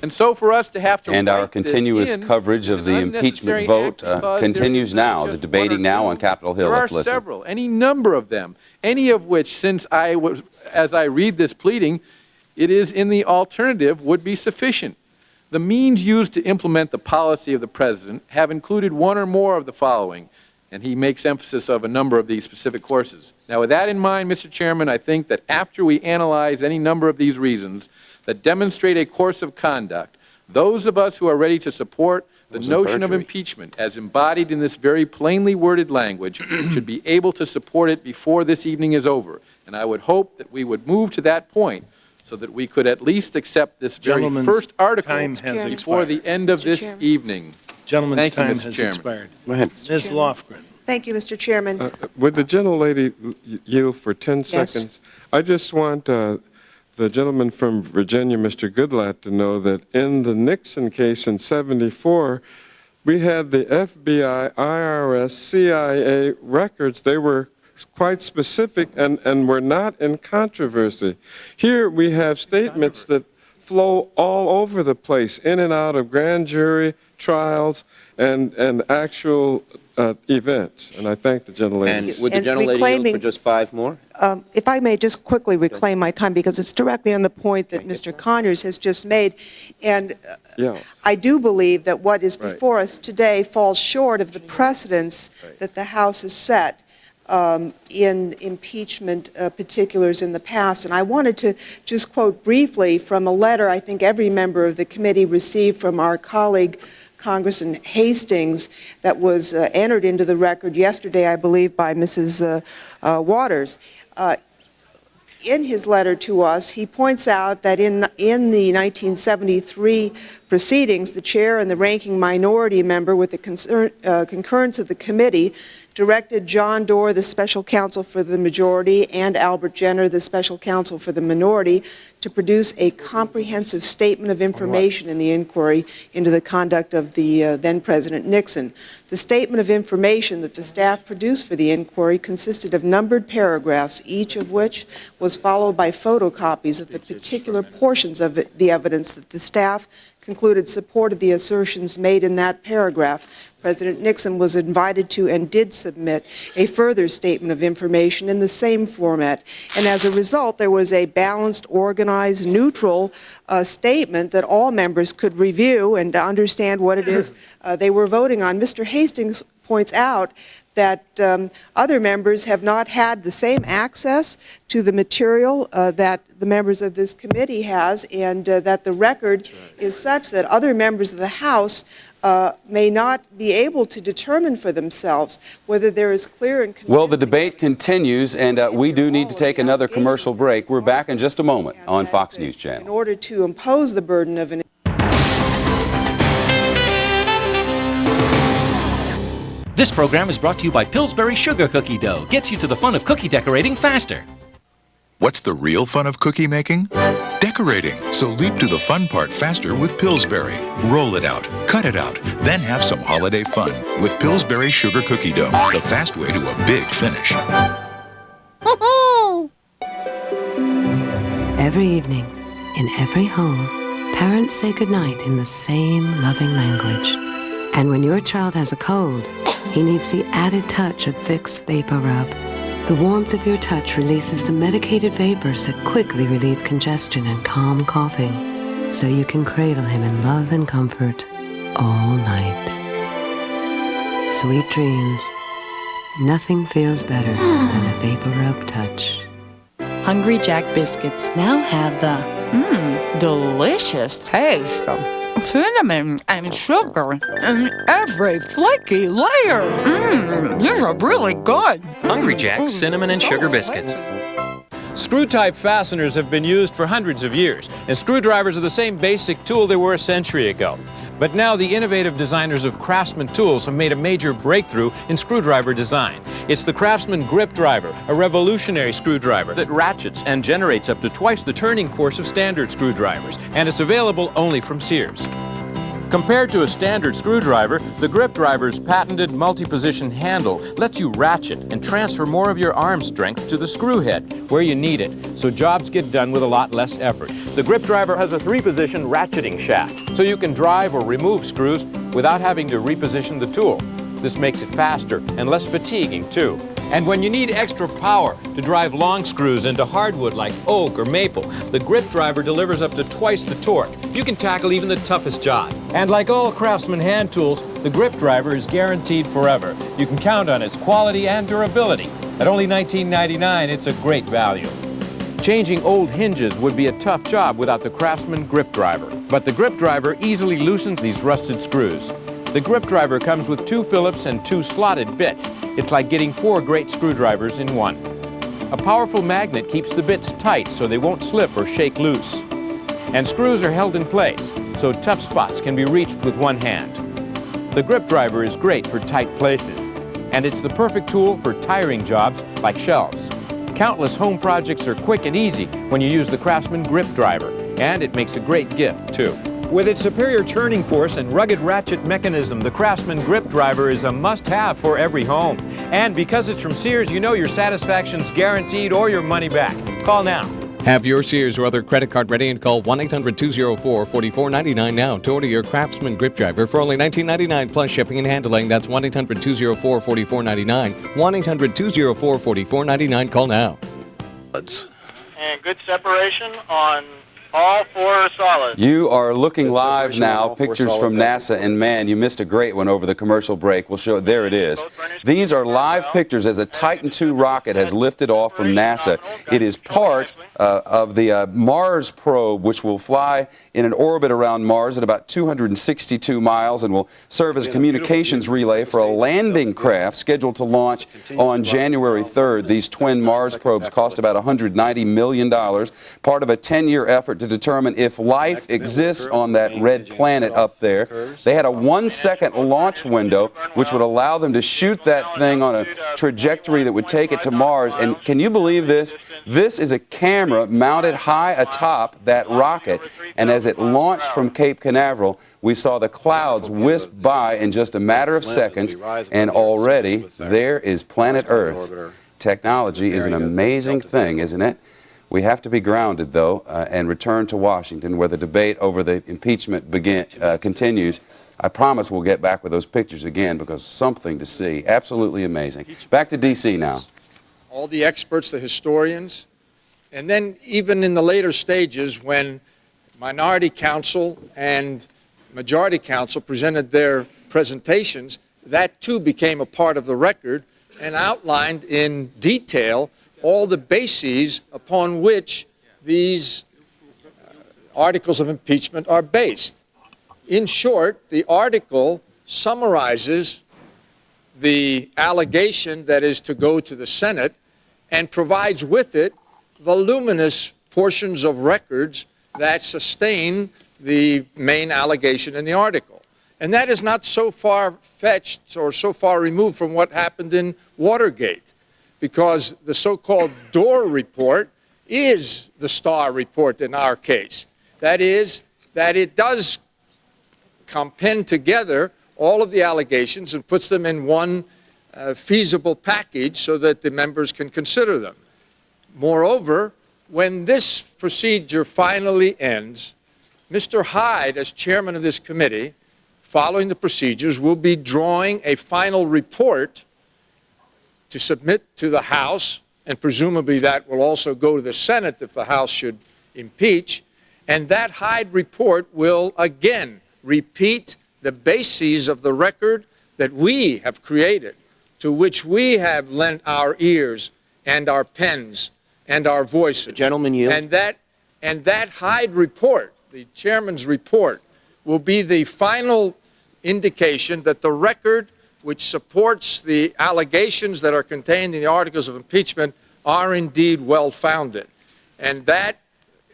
And so for us to have to And our continuous coverage of the impeachment vote continues now, the debating now on Capitol Hill. Let's listen. There are several, any number of them, any of which, as I read this pleading, it is in the alternative, would be sufficient. The means used to implement the policy of the President have included one or more of the following, and he makes emphasis of a number of these specific courses. Now, with that in mind, Mr. Chairman, I think that after we analyze any number of these reasons that demonstrate a course of conduct, those of us who are ready to support the notion of impeachment as embodied in this very plainly worded language should be able to support it before this evening is over. And I would hope that we would move to that point so that we could at least accept this very first article before the end of this evening. Gentleman's time has expired. Go ahead. Ms. Lofgren. Thank you, Mr. Chairman. Would the gentlelady yield for 10 seconds? I just want the gentleman from Virginia, Mr. Goodlatte, to know that in the Nixon case in '74, we had the FBI, IRS, CIA records. They were quite specific and were not in controversy. Here we have statements that flow all over the place, in and out of grand jury trials and actual events. And I thank the gentlelady. And would the gentlelady yield for just 5 more? If I may just quickly reclaim my time, because it's directly on the point that Mr. Conyers has just made. And I do believe that what is before us today falls short of the precedents that the House has set in impeachment particulars in the past. And I wanted to just quote briefly from a letter I think every member of the committee received from our colleague, Congressman Hastings, that was entered into the record yesterday, I believe, by Mrs. Waters. In his letter to us, he points out that in the 1973 proceedings, the chair and the ranking minority member, with the concurrence of the committee, directed John Doerr, the special counsel for the majority, and Albert Jenner, the special counsel for the minority, to produce a comprehensive statement of information in the inquiry into the conduct of the then-President Nixon. The statement of information that the staff produced for the inquiry consisted of numbered paragraphs, each of which was followed by photocopies of the particular portions of the evidence that the staff concluded supported the assertions made in that paragraph. President Nixon was invited to and did submit a further statement of information in the same format. And as a result, there was a balanced, organized, neutral statement that all members could review and understand what it is they were voting on. Mr. Hastings points out that other members have not had the same access to the material that the members of this committee has, and that the record is such that other members of the House may not be able to determine for themselves whether there is clear and convincing. Well, the debate continues, and we do need to take another commercial break. We're back in just a moment on Fox News Channel. In order to impose the burden of an This program is brought to you by Pillsbury Sugar Cookie Dough. Gets you to the fun of cookie decorating faster. What's the real fun of cookie making? Decorating. So leap to the fun part faster with Pillsbury. Roll it out, cut it out, then have some holiday fun with Pillsbury Sugar Cookie Dough, the fast way to a big finish. Every evening, in every home, parents say goodnight in the same loving language. And when your child has a cold, he needs the added touch of Vicks Vapor Rub. The warmth of your touch releases the medicated vapors that quickly relieve congestion and calm coughing, so you can cradle him in love and comfort all night. Sweet dreams. Nothing feels better than a Vapor Rub touch. Hungry Jack biscuits now have the delicious taste of cinnamon and sugar in every flaky layer. These are really good. Hungry Jack cinnamon and sugar biscuits. Screw-type fasteners have been used for hundreds of years, and screwdrivers are the same basic tool they were a century ago. But now the innovative designers of Craftsman tools have made a major breakthrough in screwdriver design. It's the Craftsman Grip Driver, a revolutionary screwdriver that ratchets and generates up to twice the turning force of standard screwdrivers, and it's available only from Sears. Compared to a standard screwdriver, the grip driver's patented multi-position handle lets you ratchet and transfer more of your arm strength to the screw head where you need it, so jobs get done with a lot less effort. The grip driver has a 3-position ratcheting shaft, so you can drive or remove screws without having to reposition the tool. This makes it faster and less fatiguing, too. And when you need extra power to drive long screws into hardwood like oak or maple, the grip driver delivers up to twice the torque. You can tackle even the toughest job. And like all Craftsman hand tools, the grip driver is guaranteed forever. You can count on its quality and durability. At only $19.99, it's a great value. Changing old hinges would be a tough job without the Craftsman grip driver. But the grip driver easily loosens these rusted screws. The grip driver comes with 2 Phillips and 2 slotted bits. It's like getting 4 great screwdrivers in one. A powerful magnet keeps the bits tight so they won't slip or shake loose. And screws are held in place, so tough spots can be reached with one hand. The grip driver is great for tight places, and it's the perfect tool for tiring jobs like shelves. Countless home projects are quick and easy when you use the Craftsman grip driver, and it makes a great gift, too. With its superior turning force and rugged ratchet mechanism, the Craftsman grip driver is a must-have for every home. And because it's from Sears, you know your satisfaction's guaranteed or your money back. Call now. Have your Sears or other credit card ready and call 1-800-204-4499 now to order your Craftsman grip driver for only $19.99 plus shipping and handling. That's 1-800-204-4499. 1-800-204-4499. Call now. And good separation on all 4 solids. You are looking live now, pictures from NASA, and man, you missed a great one over the commercial break. We'll show it. There it is. These are live pictures as a Titan II rocket has lifted off from NASA. It is part of the Mars probe, which will fly in an orbit around Mars at about 262 miles and will serve as a communications relay for a landing craft scheduled to launch on January 3rd. These twin Mars probes cost about $190 million, part of a 10-year effort to determine if life exists on that red planet up there. They had a 1-second launch window, which would allow them to shoot that thing on a trajectory that would take it to Mars. And can you believe this? This is a camera mounted high atop that rocket, and as it launched from Cape Canaveral, we saw the clouds wisp by in just a matter of seconds, and already there is planet Earth. Technology is an amazing thing, isn't it? We have to be grounded, though, and return to Washington, where the debate over the impeachment continues. I promise we'll get back with those pictures again, because something to see. Absolutely amazing. Back to D.C. now. All the experts, the historians, and then even in the later stages when minority counsel and majority counsel presented their presentations, that too became a part of the record and outlined in detail all the bases upon which these articles of impeachment are based. In short, the article summarizes the allegation that is to go to the Senate and provides with it voluminous portions of records that sustain the main allegation in the article. And that is not so far-fetched or so far removed from what happened in Watergate, because the so-called Doar report is the Starr report in our case. That is, that it does compend together all of the allegations and puts them in one feasible package so that the members can consider them. Moreover, when this procedure finally ends, Mr. Hyde, as chairman of this committee, following the procedures, will be drawing a final report to submit to the House, and presumably that will also go to the Senate if the House should impeach. And that Hyde report will again repeat the bases of the record that we have created, to which we have lent our ears and our pens and our voices. The gentleman yield. And that Hyde report, the chairman's report, will be the final indication that the record which supports the allegations that are contained in the articles of impeachment are indeed well-founded. And that,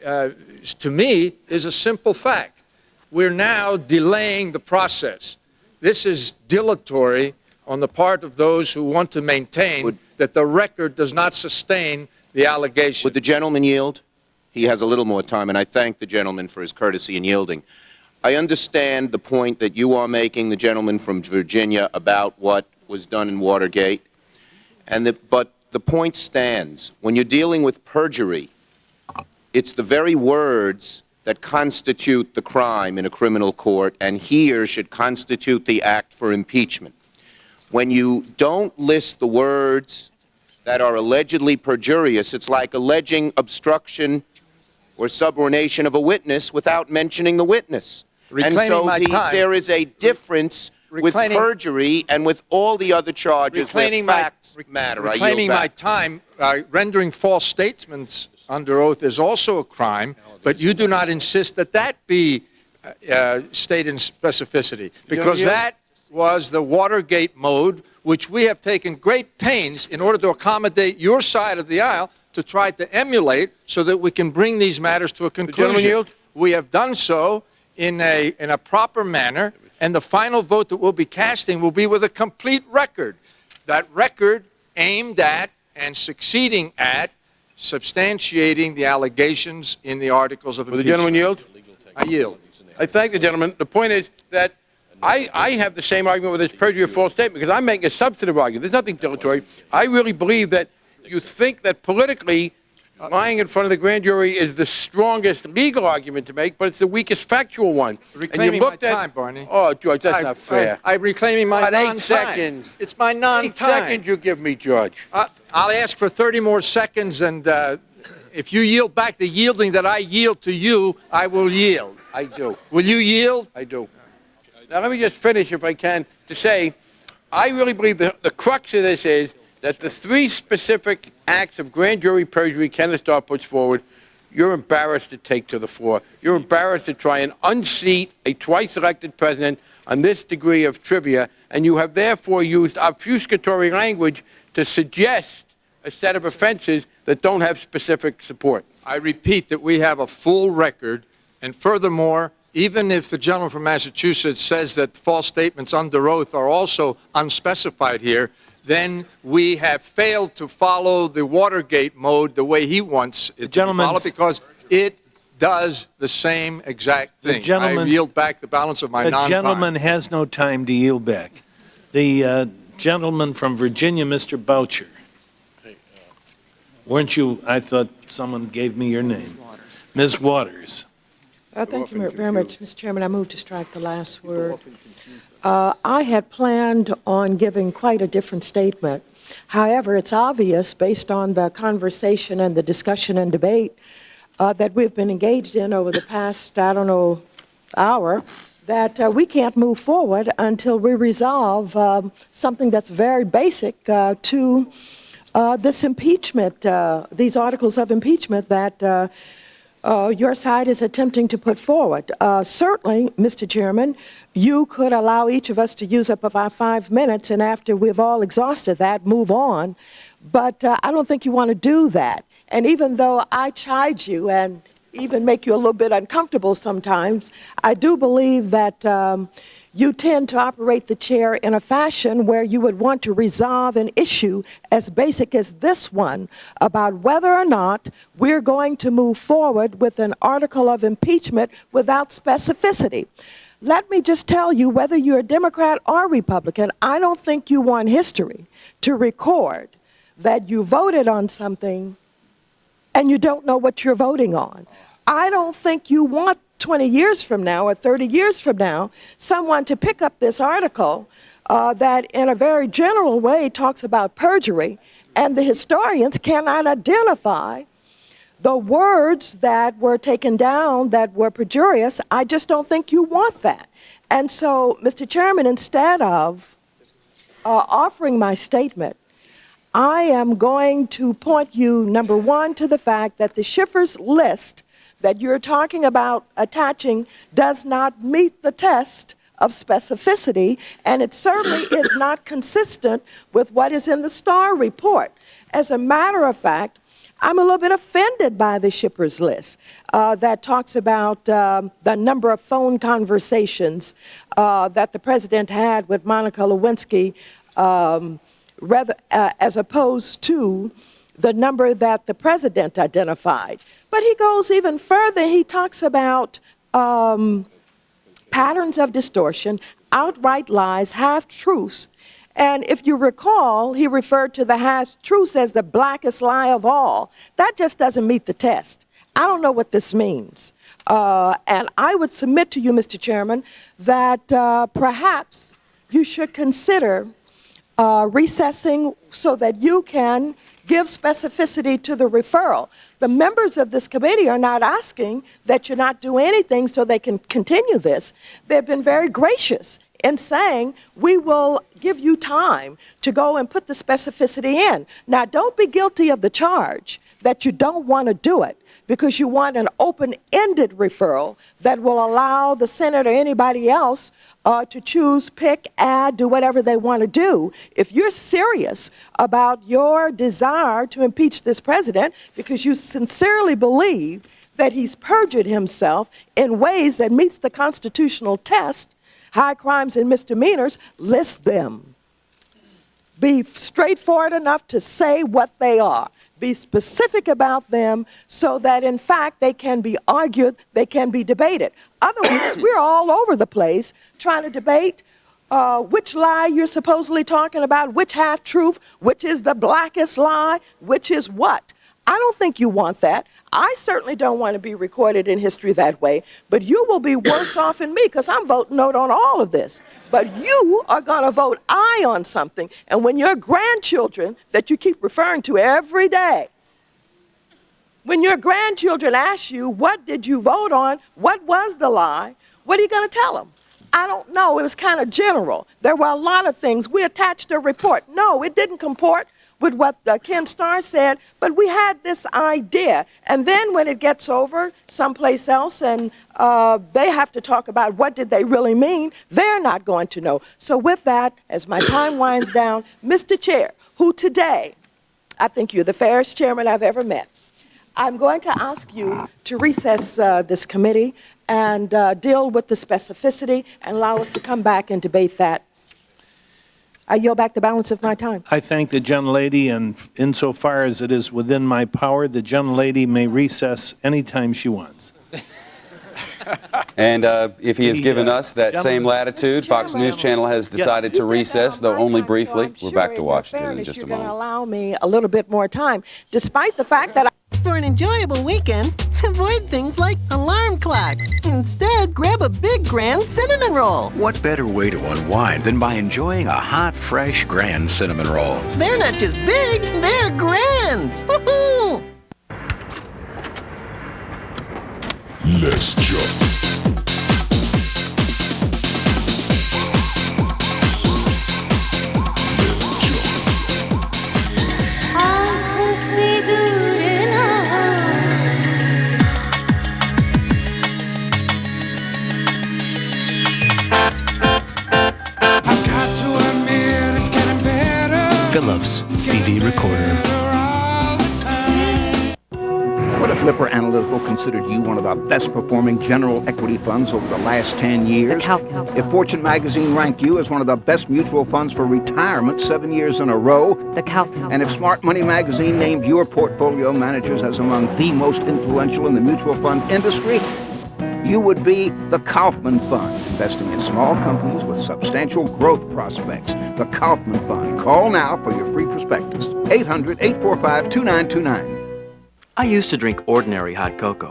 to me, is a simple fact. We're now delaying the process. This is dilatory on the part of those who want to maintain that the record does not sustain the allegation. Would the gentleman yield? He has a little more time, and I thank the gentleman for his courtesy in yielding. I understand the point that you are making, the gentleman from Virginia, about what was done in Watergate, but the point stands. When you're dealing with perjury, it's the very words that constitute the crime in a criminal court, and here should constitute the act for impeachment. When you don't list the words that are allegedly perjurious, it's like alleging obstruction or subornation of a witness without mentioning the witness. There is a difference with perjury and with all the other charges where facts matter. Reclaiming my time, rendering false statements under oath is also a crime, but you do not insist that that be stated in specificity, because that was the Watergate mode, which we have taken great pains in order to accommodate your side of the aisle to try to emulate so that we can bring these matters to a conclusion. We have done so in a proper manner, and the final vote that we'll be casting will be with a complete record. That record aimed at and succeeding at substantiating the allegations in the articles of impeachment. Will the gentleman yield? I yield. I thank the gentleman. The point is that I have the same argument with this perjury or false statement, because I'm making a substantive argument. There's nothing dilatory. I really believe that you think that politically lying in front of the grand jury is the strongest legal argument to make, but it's the weakest factual one. Reclaiming my time, Barney. Oh, George, that's not fair. I'm reclaiming my non-time. 8 seconds. It's my non-time. 8 seconds you give me, George. I'll ask for 30 more seconds, and if you yield back the yielding that I yield to you, I will yield. I do. Will you yield? I do. Now, let me just finish, if I can, to say I really believe the crux of this is that the 3 specific acts of grand jury perjury Kenneth Starr puts forward, you're embarrassed to take to the floor. You're embarrassed to try and unseat a twice-elected president on this degree of trivia, and you have therefore used obfuscatory language to suggest a set of offenses that don't have specific support. I repeat that we have a full record, and furthermore, even if the gentleman from Massachusetts says that false statements under oath are also unspecified here, then we have failed to follow the Watergate mode the way he wants it to be followed, because it does the same exact thing. I yield back the balance of my non-time. The gentleman has no time to yield back. The gentleman from Virginia, Mr. Boucher. Weren't you? I thought someone gave me your name. Ms. Waters. Thank you very much, Mr. Chairman. I move to strike the last word. I had planned on giving quite a different statement. However, it's obvious, based on the conversation and the discussion and debate that we've been engaged in over the past, hour, that we can't move forward until we resolve something that's very basic to this impeachment, these articles of impeachment that your side is attempting to put forward. Certainly, Mr. Chairman, you could allow each of us to use up about 5 minutes, and after we've all exhausted that, move on. But I don't think you want to do that. And even though I chide you and even make you a little bit uncomfortable sometimes, I do believe that you tend to operate the chair in a fashion where you would want to resolve an issue as basic as this one about whether or not we're going to move forward with an article of impeachment without specificity. Let me just tell you, whether you're a Democrat or Republican, I don't think you want history to record that you voted on something and you don't know what you're voting on. I don't think you want 20 years from now or 30 years from now someone to pick up this article that in a very general way talks about perjury, and the historians cannot identify the words that were taken down that were perjurious. I just don't think you want that. And so, Mr. Chairman, instead of offering my statement, I am going to point you, number one, to the fact that the Schiffer's list that you're talking about attaching does not meet the test of specificity, and it certainly is not consistent with what is in the Starr report. As a matter of fact, I'm a little bit offended by the Schiffer's list that talks about the number of phone conversations that the president had with Monica Lewinsky, as opposed to the number that the president identified. But he goes even further. He talks about patterns of distortion, outright lies, half-truths. And if you recall, he referred to the half-truths as the blackest lie of all. That just doesn't meet the test. I don't know what this means. And I would submit to you, Mr. Chairman, that perhaps you should consider recessing so that you can give specificity to the referral. The members of this committee are not asking that you not do anything so they can continue this. They've been very gracious in saying, we will give you time to go and put the specificity in. Now, don't be guilty of the charge that you don't want to do it because you want an open-ended referral that will allow the Senate or anybody else to choose, pick, add, do whatever they want to do. If you're serious about your desire to impeach this president because you sincerely believe that he's perjured himself in ways that meets the constitutional test, high crimes and misdemeanors, list them. Be straightforward enough to say what they are. Be specific about them so that, in fact, they can be argued, they can be debated. Otherwise, we're all over the place trying to debate which lie you're supposedly talking about, which half-truth, which is the blackest lie, which is what. I don't think you want that. I certainly don't want to be recorded in history that way, but you will be worse off than me because I'm voting no on all of this. But you are going to vote aye on something, and when your grandchildren that you keep referring to every day, when your grandchildren ask you, what did you vote on, what was the lie, what are you going to tell them? I don't know. It was kind of general. There were a lot of things. We attached a report. No, it didn't comport with what Ken Starr said, but we had this idea. And then when it gets over someplace else and they have to talk about what did they really mean, they're not going to know. So with that, as my time winds down, Mr. Chair, who today, I think you're the fairest chairman I've ever met, I'm going to ask you to recess this committee and deal with the specificity and allow us to come back and debate that. I yield back the balance of my time. I thank the gentlelady, and insofar as it is within my power, the gentlelady may recess anytime she wants. And if he has given us that same latitude, Fox News Channel has decided to recess, though only briefly. We're back to Washington in just a moment. You're going to allow me a little bit more time, despite the fact that For an enjoyable weekend, avoid things like alarm clocks. Instead, grab a big Grand Cinnamon Roll. What better way to unwind than by enjoying a hot, fresh Grand Cinnamon Roll? They're not just big, they're grands. Woohoo! Let's jump. Philips CD recorder. What if Lipper Analytical considered you one of the best performing general equity funds over the last 10 years? If Fortune magazine ranked you as one of the best mutual funds for retirement 7 years in a row? And if Smart Money magazine named your portfolio managers as among the most influential in the mutual fund industry? You would be the Kaufman Fund, investing in small companies with substantial growth prospects. The Kaufman Fund. Call now for your free prospectus. 800-845-2929. I used to drink ordinary hot cocoa,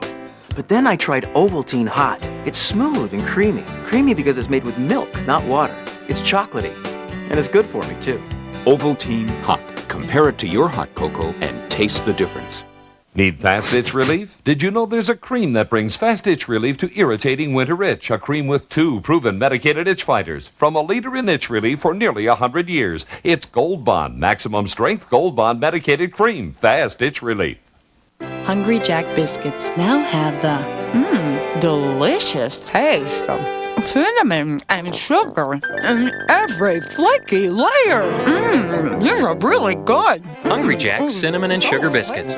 but then I tried Ovaltine Hot. It's smooth and creamy. Creamy because it's made with milk, not water. It's chocolatey, and it's good for me, too. Ovaltine Hot. Compare it to your hot cocoa and taste the difference. Need fast itch relief? Did you know there's a cream that brings fast itch relief to irritating winter itch? A cream with 2 proven medicated itch fighters from a leader in itch relief for nearly 100 years. It's Gold Bond, maximum strength Gold Bond medicated cream. Fast itch relief. Hungry Jack biscuits now have the delicious taste of cinnamon and sugar in every flaky layer. These are really good. Hungry Jack cinnamon and sugar biscuits.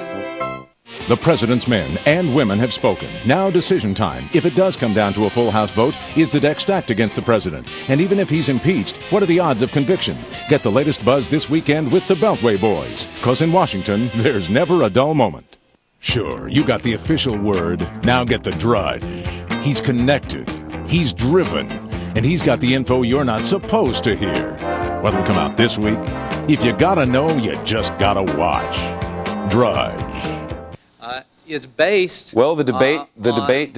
The president's men and women have spoken. Now decision time. If it does come down to a full House vote, is the deck stacked against the president? And even if he's impeached, what are the odds of conviction? Get the latest buzz this weekend with the Beltway Boys. 'Cause in Washington, there's never a dull moment. Sure, you got the official word. Now get the drudge. He's connected. He's driven, and he's got the info you're not supposed to hear. What'll come out this week? If you gotta know, you just gotta watch. Drudge. Is based. Well, the debate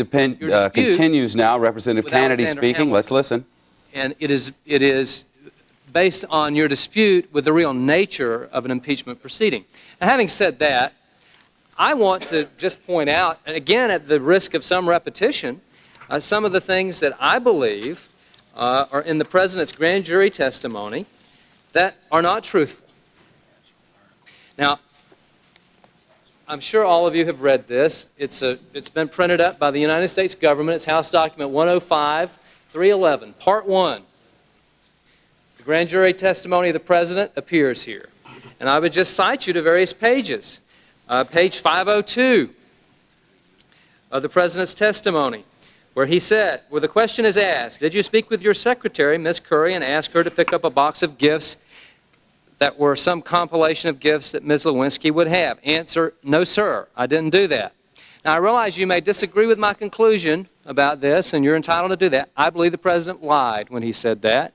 continues now. Representative Kennedy speaking. Hamilton. Let's listen. And it is based on your dispute with the real nature of an impeachment proceeding. Now, having said that, I want to just point out, and again at the risk of some repetition, some of the things that I believe are in the President's grand jury testimony that are not truthful. Now, I'm sure all of you have read this. It's been printed up by the United States government. It's House Document 105-311, Part 1. The grand jury testimony of the President appears here. And I would just cite you to various pages. Page 502 of the President's testimony, where he said, where the question is asked, did you speak with your secretary, Ms. Curry, and ask her to pick up a box of gifts that were some compilation of gifts that Ms. Lewinsky would have? Answer, no, sir, I didn't do that. Now, I realize you may disagree with my conclusion about this, and you're entitled to do that. I believe the President lied when he said that,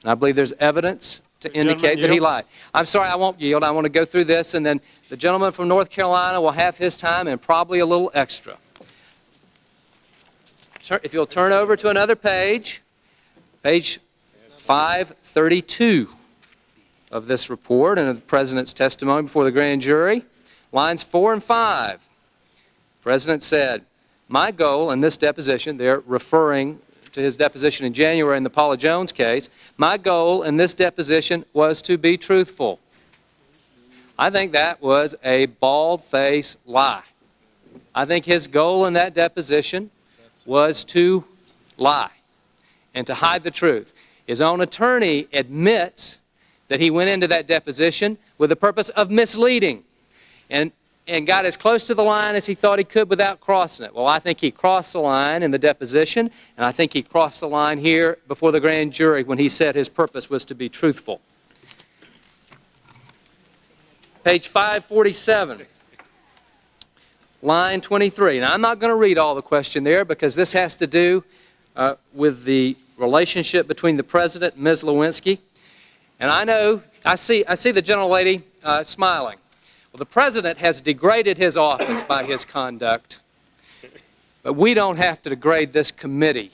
and I believe there's evidence to indicate that he lied. I'm sorry, I won't yield. I want to go through this, and then the gentleman from North Carolina will have his time and probably a little extra. If you'll turn over to another page, page 532 of this report and of the President's testimony before the grand jury, lines 4 and 5. The President said, my goal in this deposition, they're referring to his deposition in January in the Paula Jones case, my goal in this deposition was to be truthful. I think that was a bald-faced lie. I think his goal in that deposition was to lie and to hide the truth. His own attorney admits that he went into that deposition with the purpose of misleading and got as close to the line as he thought he could without crossing it. Well, I think he crossed the line in the deposition, and I think he crossed the line here before the grand jury when he said his purpose was to be truthful. Page 547, line 23. Now, I'm not going to read all the question there because this has to do with the relationship between the President and Ms. Lewinsky. And I know, I see the gentlelady smiling. Well, the President has degraded his office by his conduct, but we don't have to degrade this committee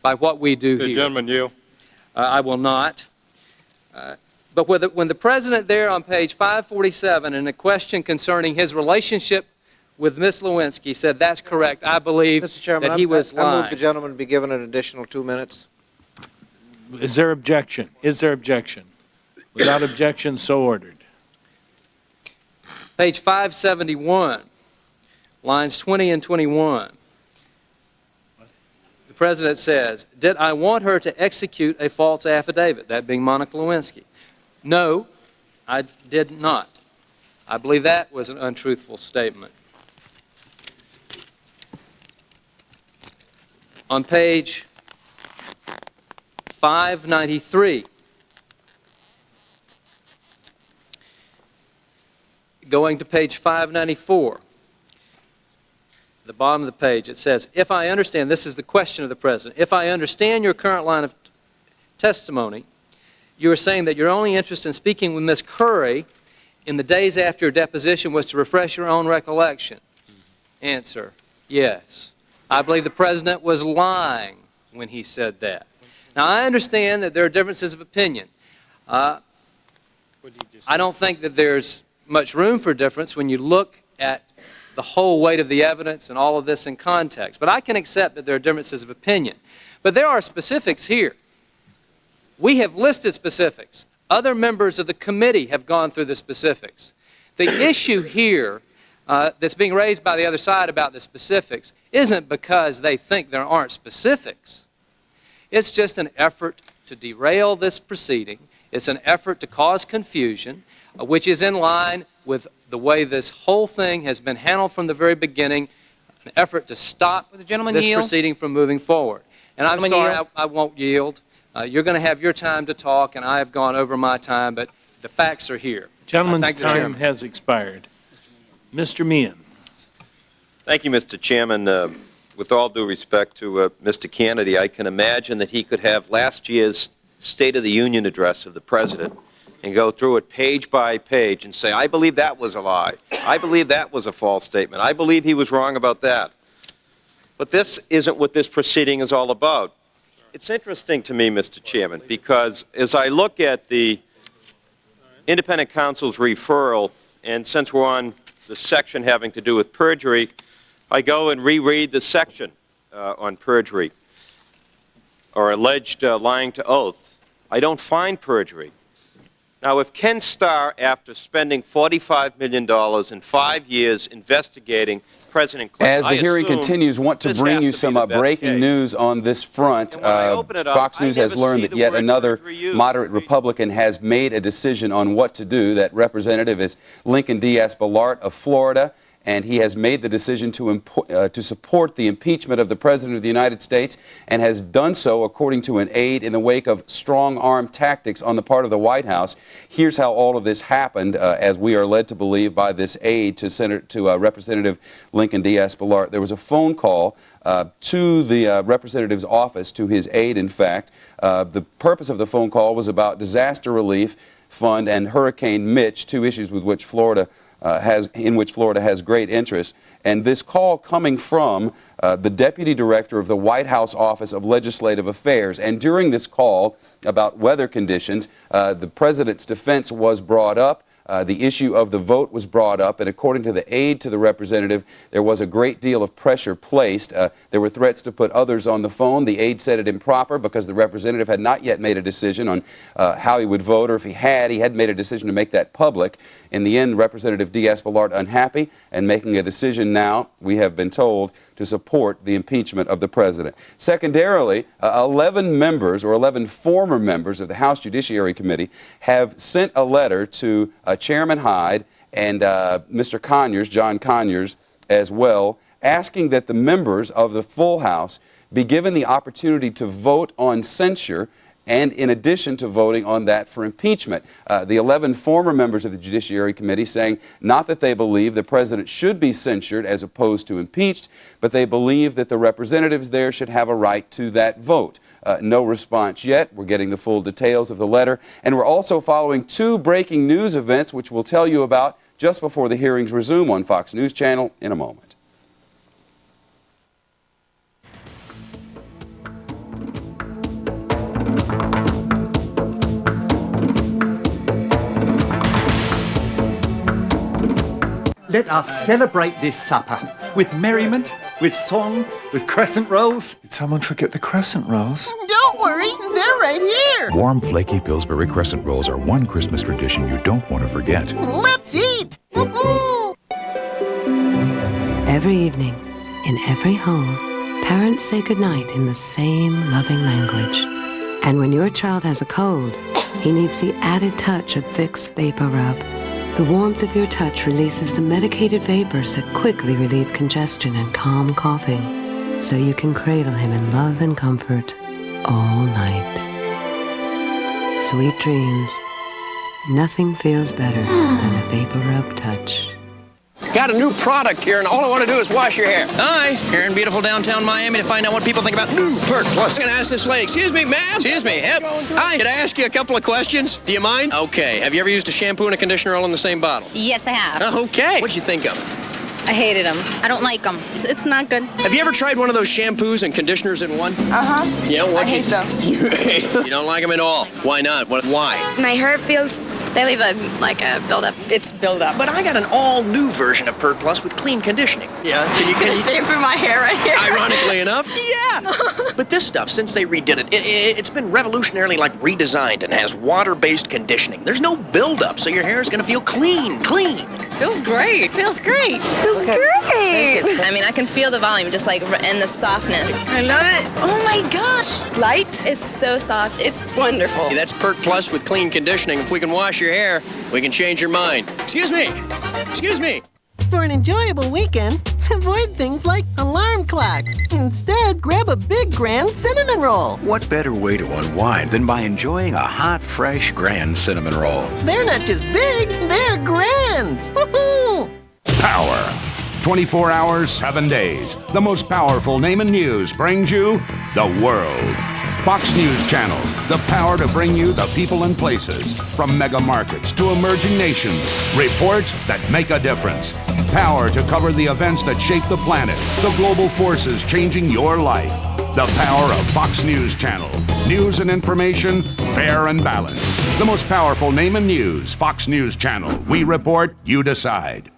by what we do here. Gentleman, you. I will not. But when the President there on page 547 in a question concerning his relationship with Ms. Lewinsky said, that's correct, I believe Mr. Chairman, that he was lying. I move the gentleman be given an additional 2 minutes. Is there objection? Is there objection? Without objection, so ordered. Page 571, lines 20 and 21. The President says, did I want her to execute a false affidavit, that being Monica Lewinsky? No, I did not. I believe that was an untruthful statement. On page 593, going to page 594, the bottom of the page, it says, if I understand, this is the question of the President, if I understand your current line of testimony, you are saying that your only interest in speaking with Ms. Curry in the days after your deposition was to refresh your own recollection. Answer, yes. I believe the President was lying when he said that. Now, I understand that there are differences of opinion. I don't think that there's much room for difference when you look at the whole weight of the evidence and all of this in context. But I can accept that there are differences of opinion. But there are specifics here. We have listed specifics. Other members of the committee have gone through the specifics. The issue here that's being raised by the other side about the specifics isn't because they think there aren't specifics. It's just an effort to derail this proceeding. It's an effort to cause confusion, which is in line with the way this whole thing has been handled from the very beginning, an effort to stop this proceeding from moving forward. And I'm sorry, I won't yield. You're going to have your time to talk, and I have gone over my time, but the facts are here. Gentleman's time has expired. Mr. Meehan. Thank you, Mr. Chairman. with all due respect to Mr. Kennedy, I can imagine that he could have last year's State of the Union address of the President and go through it page by page and say, I believe that was a lie. I believe that was a false statement. I believe he was wrong about that. But this isn't what this proceeding is all about. It's interesting to me, Mr. Chairman, because as I look at the independent counsel's referral, and since we're on the section having to do with perjury, I go and reread the section on perjury or alleged lying to oath. I don't find perjury. Now, if Ken Starr, after spending $45 million in 5 years investigating President Clinton, as the hearing continues, want to bring you some breaking news on this front. Fox News has learned that yet another moderate Republican has made a decision on what to do. That representative is Lincoln Diaz-Balart of Florida, and he has made the decision to support the impeachment of the President of the United States, and has done so according to an aide in the wake of strong-arm tactics on the part of the White House. Here's how all of this happened, as we are led to believe by this aide to Representative Lincoln Diaz-Balart. There was a phone call to the representative's office, to his aide, in fact. The purpose of the phone call was about disaster relief fund and Hurricane Mitch, two issues with which Florida has great interest. And this call coming from the Deputy Director of the White House Office of Legislative Affairs. And during this call about weather conditions, the President's defense was brought up. The issue of the vote was brought up, and according to the aide to the representative, there was a great deal of pressure placed. There were threats to put others on the phone. The aide said it improper because the representative had not yet made a decision on how he would vote, or if he hadn't made a decision to make that public. In the end, Representative Diaz-Balart unhappy and making a decision now, we have been told, to support the impeachment of the President. Secondarily, 11 members, or 11 former members of the House Judiciary Committee, have sent a letter to Chairman Hyde and Mr. Conyers, John Conyers, as well, asking that the members of the full House be given the opportunity to vote on censure, and in addition to voting on that for impeachment. The 11 former members of the Judiciary Committee saying not that they believe the President should be censured as opposed to impeached, but they believe that the representatives there should have a right to that vote. No response yet. We're getting the full details of the letter. And we're also following two breaking news events, which we'll tell you about just before the hearings resume on Fox News Channel in a moment. Let us celebrate this supper with merriment, with song, with crescent rolls. Did someone forget the crescent rolls? Don't worry, they're right here. Warm, flaky Pillsbury crescent rolls are one Christmas tradition you don't want to forget. Let's eat. Every evening, in every home, parents say goodnight in the same loving language. And when your child has a cold, he needs the added touch of Vicks Vapor Rub. The warmth of your touch releases the medicated vapors that quickly relieve congestion and calm coughing, so you can cradle him in love and comfort all night. Sweet dreams. Nothing feels better than a Vapor Rub touch. Got a new product here, and all I want to do is wash your hair. Hi, here in beautiful downtown Miami to find out what people think about new Pert Plus. I'm going to ask this lady, excuse me, ma'am? Excuse me, hi, could I ask you a couple of questions? Do you mind? Okay, have you ever used a shampoo and a conditioner all in the same bottle? Yes, I have. Okay. What'd you think of them? I hated them. I don't like them. It's not good. Have you ever tried one of those shampoos and conditioners in one? Uh-huh. Yeah, what? I hate them. You hate them? You don't like them at all? Why not? Why? My hair feels... They leave a buildup. It's buildup. But I got an all-new version of Pert Plus with clean conditioning. Yeah, can you shampoo my hair right here? Ironically enough, yeah. But this stuff, since they redid it, it's been revolutionarily redesigned and has water-based conditioning. There's no buildup, so your hair is going to feel clean. Feels great. Feels great. Feels great. I mean, I can feel the volume, just and the softness. I love it. Oh my gosh. Light is so soft. It's wonderful. That's Pert Plus with clean conditioning. If we can wash your hair, we can change your mind. Excuse me. Excuse me. For an enjoyable weekend, avoid things like alarm clocks. Instead, grab a big grand cinnamon roll. What better way to unwind than by enjoying a hot, fresh, grand cinnamon roll? They're not just big, they're grands. Woohoo! Power. 24 hours, 7 days. The most powerful name in news brings you the world. Fox News Channel, the power to bring you the people and places, from mega markets to emerging nations. Reports that make a difference. Power to cover the events that shape the planet, the global forces changing your life. The power of Fox News Channel. News and information, fair and balanced. The most powerful name in news, Fox News Channel. We report, you decide.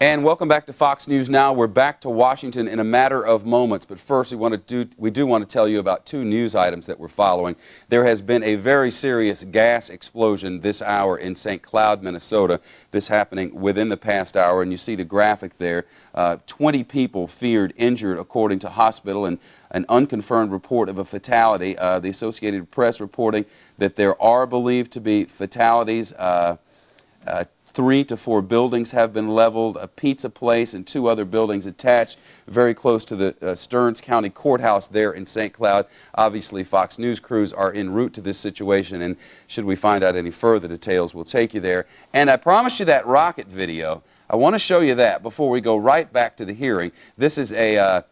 And welcome back to Fox News Now. We're back to Washington in a matter of moments, but first we do want to tell you about two news items that we're following. There has been a very serious gas explosion this hour in St. Cloud, Minnesota. This happening within the past hour, and you see the graphic there. 20 people feared injured, according to hospital, and an unconfirmed report of a fatality. The Associated Press reporting that there are believed to be fatalities. 3 to 4 buildings have been leveled, a pizza place and 2 other buildings attached very close to the Stearns County Courthouse there in St. Cloud. Obviously, Fox News crews are en route to this situation, and should we find out any further details, we'll take you there. And I promised you that rocket video. I want to show you that before we go right back to the hearing. This is a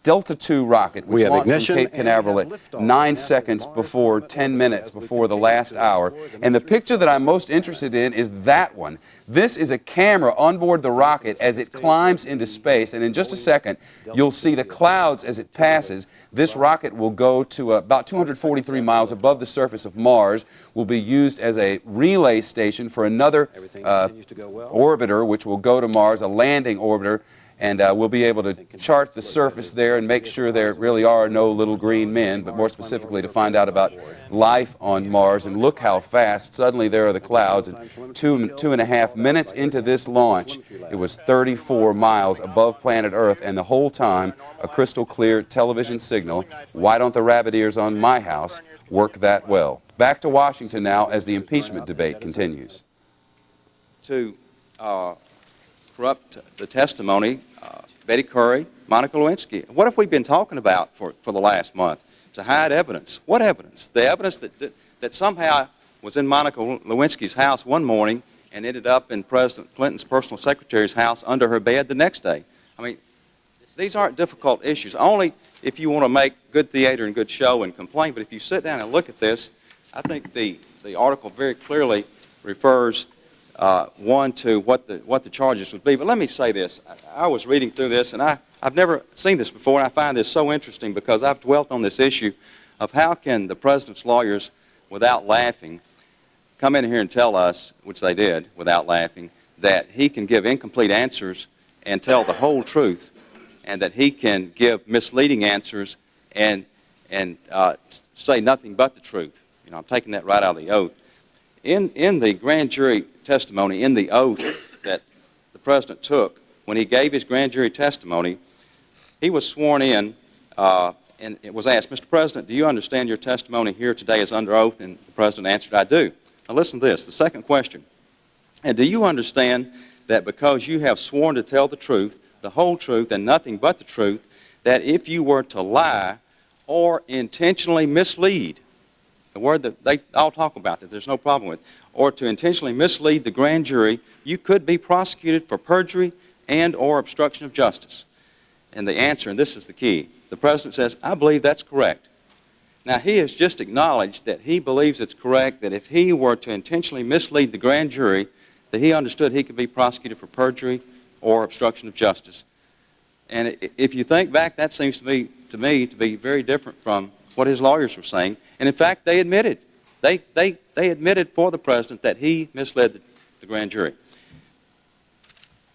Delta II rocket, which launched from Cape Canaveral at 9 seconds before 10 minutes before the last hour. And the picture that I'm most interested in is that one. This is a camera on board the rocket as it climbs into space. And in just a second, you'll see the clouds as it passes. This rocket will go to about 243 miles above the surface of Mars, will be used as a relay station for another orbiter, which will go to Mars, a landing orbiter. And we'll be able to chart the surface there and make sure there really are no little green men, but more specifically to find out about life on Mars. And look how fast suddenly there are the clouds. And 2.5 minutes into this launch, it was 34 miles above planet Earth, and the whole time a crystal clear television signal. Why don't the rabbit ears on my house work that well? Back to Washington now as the impeachment debate continues. To corrupt the testimony, Betty Curry, Monica Lewinsky. What have we been talking about for the last month? To hide evidence. What evidence? The evidence that somehow was in Monica Lewinsky's house one morning and ended up in President Clinton's personal secretary's house under her bed the next day. I mean, these aren't difficult issues. Only if you want to make good theater and good show and complain. But if you sit down and look at this, I think the article very clearly refers one to what the charges would be. But let me say this. I was reading through this, and I've never seen this before, and I find this so interesting because I've dwelt on this issue of how can the president's lawyers, without laughing, come in here and tell us, which they did without laughing, that he can give incomplete answers and tell the whole truth, and that he can give misleading answers and say nothing but the truth. You know, I'm taking that right out of the oath. In the grand jury testimony, in the oath that the president took when he gave his grand jury testimony, he was sworn in and it was asked, Mr. President, do you understand your testimony here today is under oath? And the president answered, I do. Now listen to this, the second question. And do you understand that because you have sworn to tell the truth, the whole truth, and nothing but the truth, that if you were to lie or intentionally mislead, the word that they all talk about that there's no problem with, or to intentionally mislead the grand jury, you could be prosecuted for perjury and or obstruction of justice? And the answer, and this is the key, the president says, I believe that's correct. Now, he has just acknowledged that he believes it's correct, that if he were to intentionally mislead the grand jury, that he understood he could be prosecuted for perjury or obstruction of justice. And if you think back, that seems to me to be very different from what his lawyers were saying. And in fact, they admitted. They admitted for the president that he misled the grand jury.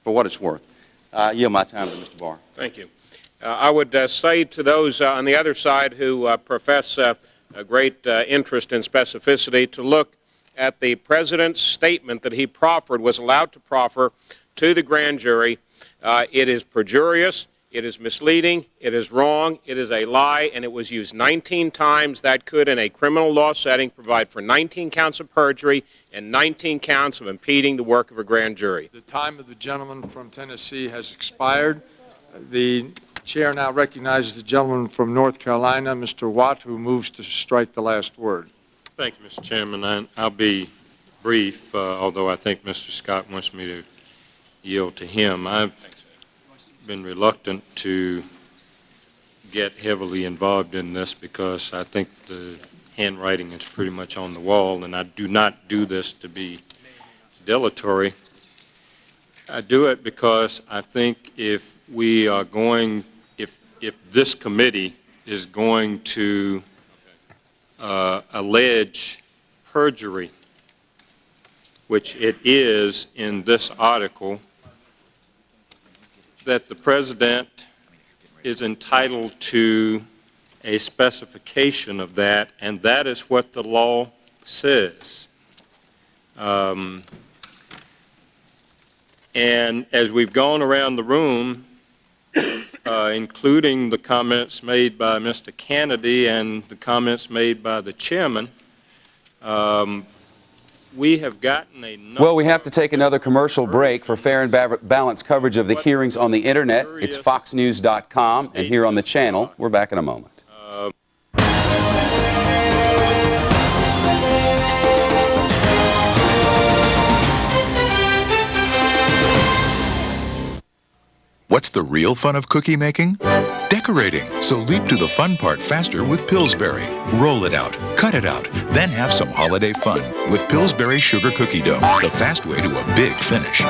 For what it's worth. I yield my time to Mr. Barr. Thank you. I would say to those on the other side who profess a great interest in specificity to look at the president's statement that he proffered, was allowed to proffer to the grand jury. It is perjurious, it is misleading, it is wrong, it is a lie, and it was used 19 times. That could, in a criminal law setting, provide for 19 counts of perjury and 19 counts of impeding the work of a grand jury. The time of the gentleman from Tennessee has expired. The chair now recognizes the gentleman from North Carolina, Mr. Watt, who moves to strike the last word. Thank you, Mr. Chairman. I'll be brief, although I think Mr. Scott wants me to yield to him. I've been reluctant to get heavily involved in this because I think the handwriting is pretty much on the wall, and I do not do this to be dilatory. I do it because I think if we are going, if this committee is going to allege perjury, which it is in this article, that the president is entitled to a specification of that, and that is what the law says. And as we've gone around the room, including the comments made by Mr. Kennedy and the comments made by the chairman, we have gotten a number. Well, we have to take another commercial break. For fair and balanced coverage of the hearings on the internet, it's foxnews.com, and here on the channel, we're back in a moment. What's the real fun of cookie making? Decorating. So leap to the fun part faster with Pillsbury. Roll it out, cut it out, then have some holiday fun with Pillsbury sugar cookie dough, the fast way to a big finish.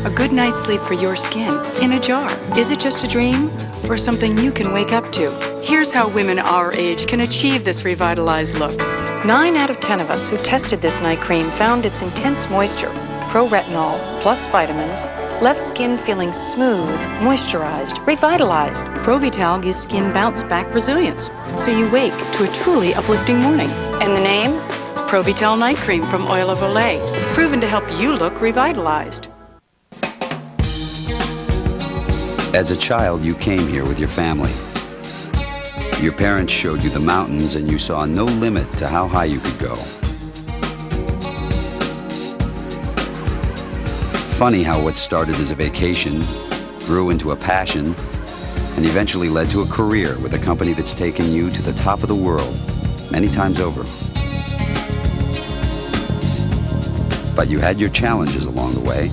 A good night's sleep for your skin, in a jar. Is it just a dream or something you can wake up to? Here's how women our age can achieve this revitalized look. 9 out of 10 of us who tested this night cream found its intense moisture, pro-retinol plus vitamins, left skin feeling smooth, moisturized, revitalized. Pro-Vital gives skin bounce-back resilience, so you wake to a truly uplifting morning. And the name? Pro-Vital Night Cream from Oil of Olay, proven to help you look revitalized. As a child, you came here with your family. Your parents showed you the mountains, and you saw no limit to how high you could go. Funny how what started as a vacation grew into a passion and eventually led to a career with a company that's taken you to the top of the world many times over. But you had your challenges along the way,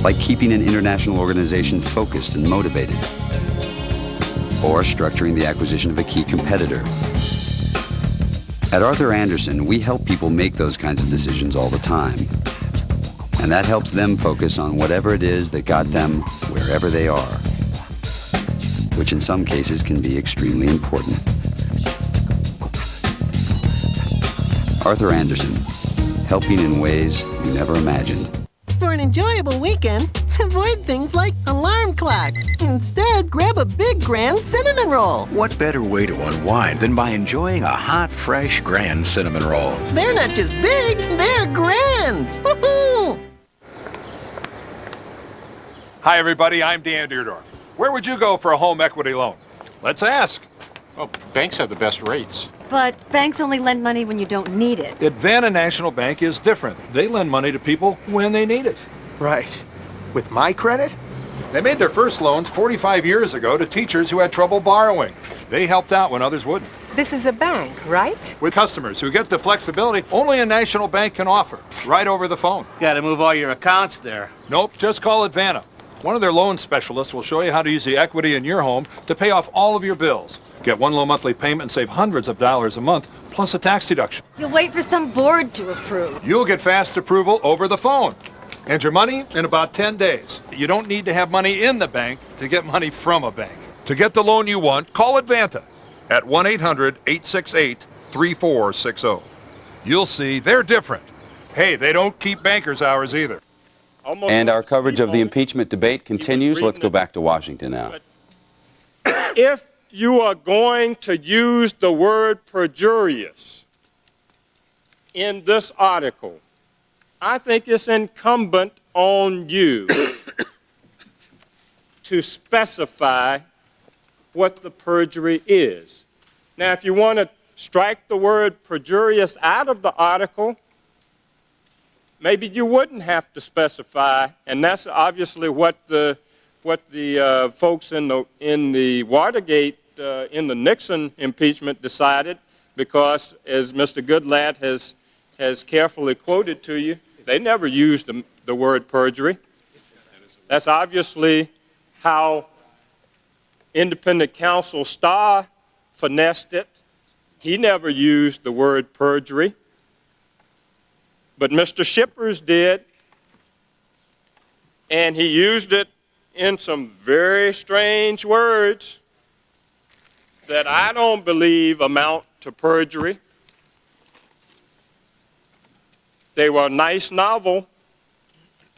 like keeping an international organization focused and motivated, or structuring the acquisition of a key competitor. At Arthur Andersen, we help people make those kinds of decisions all the time. And that helps them focus on whatever it is that got them wherever they are, which in some cases can be extremely important. Arthur Andersen, helping in ways you never imagined. For an enjoyable weekend, avoid things like alarm clocks. Instead, grab a big grand cinnamon roll. What better way to unwind than by enjoying a hot, fresh grand cinnamon roll? They're not just big, they're grands. Woohoo! Hi, everybody. I'm Dan Deerdorf. Where would you go for a home equity loan? Let's ask. Well, banks have the best rates. But banks only lend money when you don't need it. Advanta National Bank is different. They lend money to people when they need it. Right. With my credit? They made their first loans 45 years ago to teachers who had trouble borrowing. They helped out when others wouldn't. This is a bank, right? With customers who get the flexibility only a national bank can offer, right over the phone. Got to move all your accounts there. Nope, just call Advanta. One of their loan specialists will show you how to use the equity in your home to pay off all of your bills. Get one low monthly payment and save hundreds of dollars a month, plus a tax deduction. You'll wait for some board to approve. You'll get fast approval over the phone. And your money in about 10 days. You don't need to have money in the bank to get money from a bank. To get the loan you want, call Advanta at 1-800-868-3460. You'll see they're different. Hey, they don't keep bankers' hours either. And our coverage of the impeachment debate continues. Let's go back to Washington now. If you are going to use the word perjurious in this article, I think it's incumbent on you to specify what the perjury is. Now, if you want to strike the word perjurious out of the article, maybe you wouldn't have to specify, and that's obviously what the folks in the Watergate, in the Nixon impeachment decided, because as Mr. Goodlatte has carefully quoted to you, They never used the word perjury. That's obviously how independent counsel Starr finessed it. He never used the word perjury. But Mr. Shippers did, and he used it in some very strange words that I don't believe amount to perjury. They were a nice novel,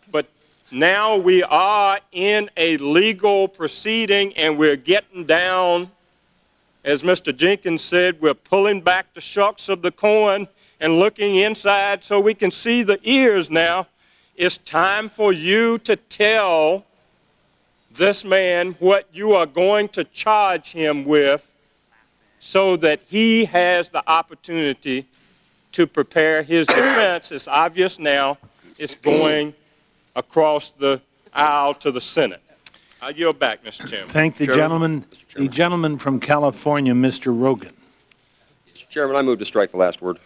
but now we are in a legal proceeding and we're getting down, as Mr. Jenkins said, we're pulling back the shucks of the corn and looking inside so we can see the ears now. It's time for you to tell this man what you are going to charge him with so that he has the opportunity to prepare his defense. It's obvious now it's going across the aisle to the Senate. I yield back, Mr. Chairman. Thank the gentleman from California, Mr. Rogan. Mr. Chairman, I move to strike the last word.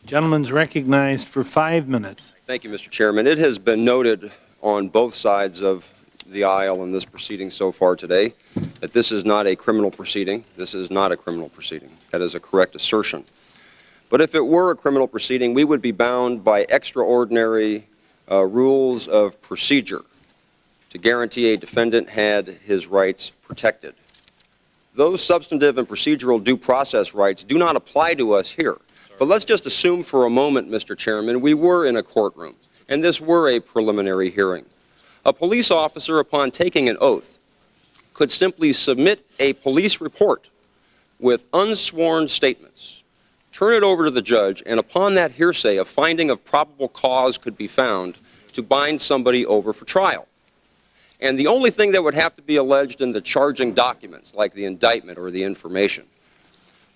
Gentleman's recognized for 5 minutes. Thank you, Mr. Chairman. It has been noted on both sides of the aisle in this proceeding so far today that this is not a criminal proceeding. This is not a criminal proceeding. That is a correct assertion. But if it were a criminal proceeding, we would be bound by extraordinary rules of procedure to guarantee a defendant had his rights protected. Those substantive and procedural due process rights do not apply to us here. But let's just assume for a moment, Mr. Chairman, we were in a courtroom, and this were a preliminary hearing. A police officer, upon taking an oath, could simply submit a police report with unsworn statements, turn it over to the judge, and upon that hearsay, a finding of probable cause could be found to bind somebody over for trial. And the only thing that would have to be alleged in the charging documents, like the indictment or the information,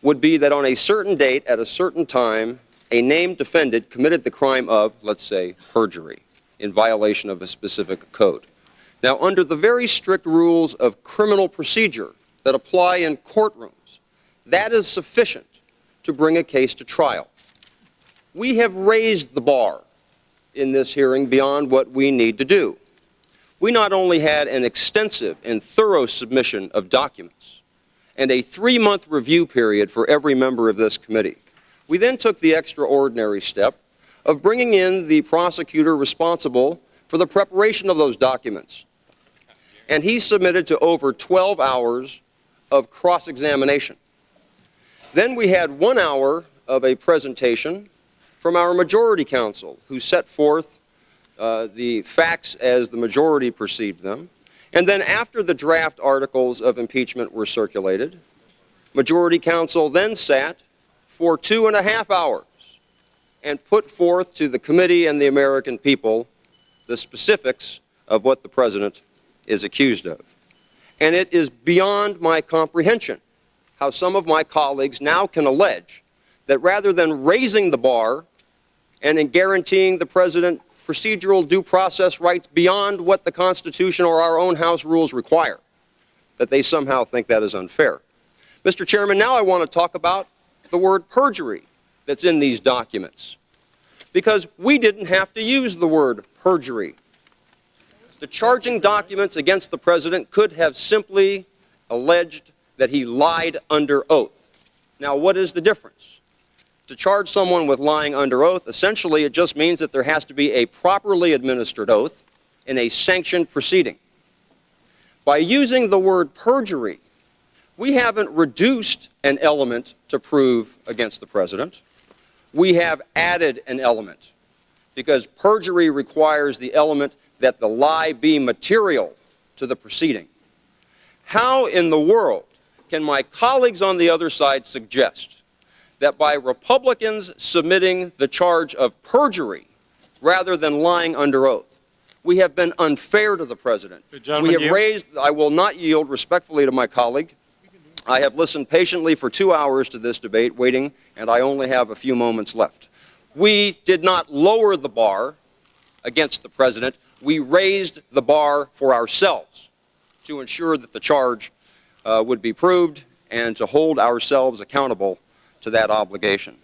would be that on a certain date, at a certain time, a named defendant committed the crime of, let's say, perjury in violation of a specific code. Now, under the very strict rules of criminal procedure that apply in courtrooms, that is sufficient to bring a case to trial. We have raised the bar in this hearing beyond what we need to do. We not only had an extensive and thorough submission of documents and a 3-month review period for every member of this committee, we then took the extraordinary step of bringing in the prosecutor responsible for the preparation of those documents. And he submitted to over 12 hours of cross-examination. Then we had 1 hour of a presentation from our majority counsel, who set forth the facts as the majority perceived them. And then after the draft articles of impeachment were circulated, majority counsel then sat for 2.5 hours and put forth to the committee and the American people the specifics of what the president is accused of. And it is beyond my comprehension how some of my colleagues now can allege that rather than raising the bar and in guaranteeing the president procedural due process rights beyond what the Constitution or our own House rules require, that they somehow think that is unfair. Mr. Chairman, now I want to talk about the word perjury that's in these documents, because we didn't have to use the word perjury. The charging documents against the president could have simply alleged that he lied under oath. Now, what is the difference? To charge someone with lying under oath, essentially it just means that there has to be a properly administered oath in a sanctioned proceeding. By using the word perjury, we haven't reduced an element to prove against the president. We have added an element, because perjury requires the element that the lie be material to the proceeding. How in the world can my colleagues on the other side suggest that by Republicans submitting the charge of perjury rather than lying under oath, we have been unfair to the president? We have raised, I will not yield respectfully to my colleague. I have listened patiently for 2 hours to this debate, waiting, and I only have a few moments left. We did not lower the bar against the president. We raised the bar for ourselves to ensure that the charge would be proved and to hold ourselves accountable to that obligation.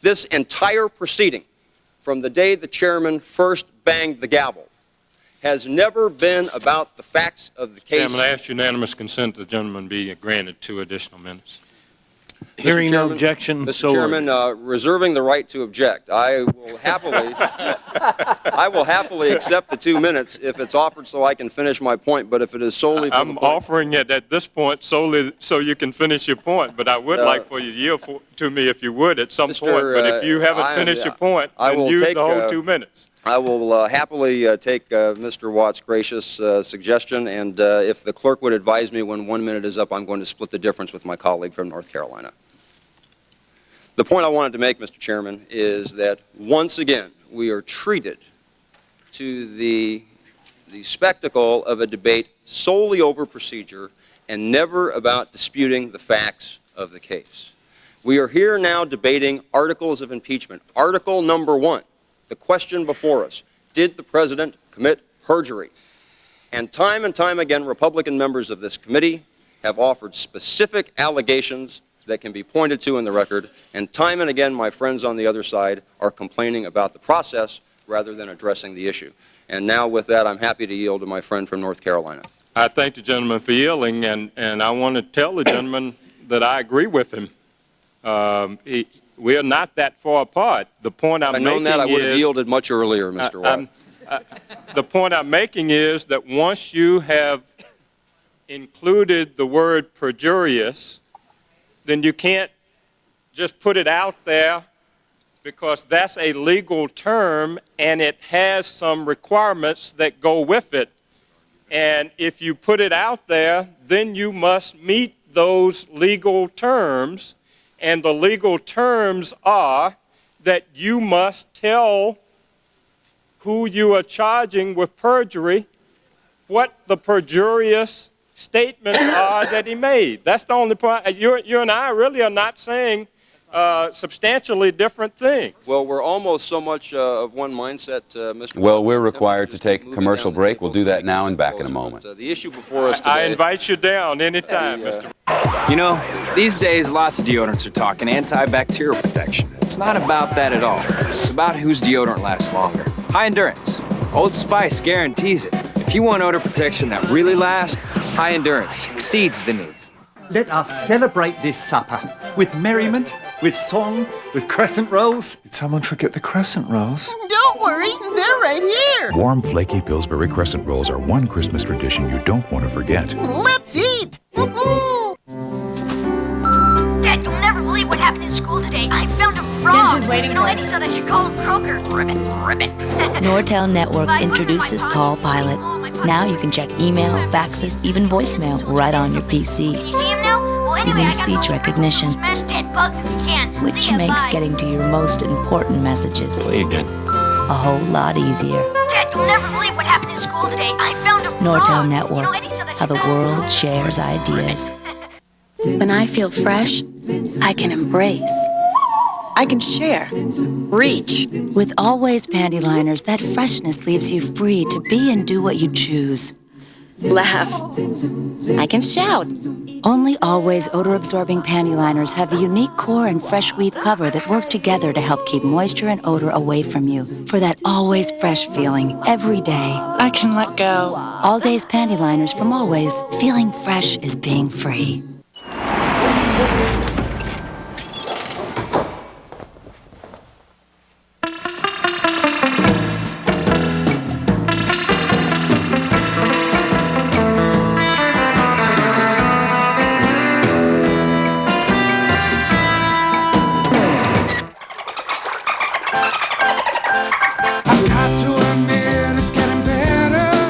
This entire proceeding from the day the chairman first banged the gavel, has never been about the facts of the case. Chairman, I ask unanimous consent the gentleman be granted 2 additional minutes. Hearing no objection, Mr. Chairman, reserving the right to object, I will happily accept the 2 minutes if it's offered so I can finish my point. But if it is solely for I'm offering it at this point solely so you can finish your point. But I would like for you to yield to me if you would at some point. But if you haven't finished your point, then use the whole 2 minutes. I will happily take Mr. Watt's gracious suggestion, and if the clerk would advise me when 1 minute is up, I'm going to split the difference with my colleague from North Carolina. The point I wanted to make, Mr. Chairman, is that once again we are treated to the spectacle of a debate solely over procedure and never about disputing the facts of the case. We are here now debating articles of impeachment. Article number 1. The question before us, did the President commit perjury? And time again, Republican members of this committee have offered specific allegations that can be pointed to in the record, and time and again, my friends on the other side are complaining about the process rather than addressing the issue. And now with that, I'm happy to yield to my friend from North Carolina. I thank the gentleman for yielding, and I want to tell the gentleman that I agree with him. We are not that far apart. The point I'm making is... If I'd known that, I would have yielded much earlier, Mr. Watt. The point I'm making is that once you have included the word perjurious, then you can't just put it out there because that's a legal term and it has some requirements that go with it. And if you put it out there, then you must meet those legal terms. And the legal terms are that you must tell who you are charging with perjury what the perjurious statements are that he made. That's the only point. You and I really are not saying substantially different things. Well, we're almost so much of one mindset, Mr. Well, we're required to take a commercial break. We'll do that now and back in a moment. The issue before us today... I invite you down anytime, Mr. You know, these days lots of deodorants are talking antibacterial protection. It's not about that at all. It's about whose deodorant lasts longer. High endurance. Old Spice guarantees it. If you want odor protection that really lasts, High Endurance exceeds the news. Let us celebrate this supper with merriment, with song, with crescent rolls. Did someone forget the crescent rolls? Don't worry, they're right here. Warm, flaky Pillsbury crescent rolls are one Christmas tradition you don't want to forget. Let's eat! Dad, you'll never believe what happened in school today. I found a frog. Jensen's waiting for Eddie said I should call him Croaker. Ribbit. Nortel Networks introduces Call Pilot. Now you can check email, faxes, even voicemail right on your PC. Can you see him now? Well, anyway, using speech recognition, smash 10 bugs if you can. which See ya, makes bye. getting to your most important messages Play again. a whole lot easier. Dad, you'll never believe what happened in school today. I found a frog. Nortel Networks, Eddie said I how the should call him world shares ideas. When I feel fresh, I can embrace. I can share. Reach. With Always Panty Liners, that freshness leaves you free to be and do what you choose. Laugh. I can shout. Only Always odor-absorbing panty liners have a unique core and fresh weave cover that work together to help keep moisture and odor away from you for that always fresh feeling every day. I can let go. All Days Panty Liners from Always. Feeling fresh is being free.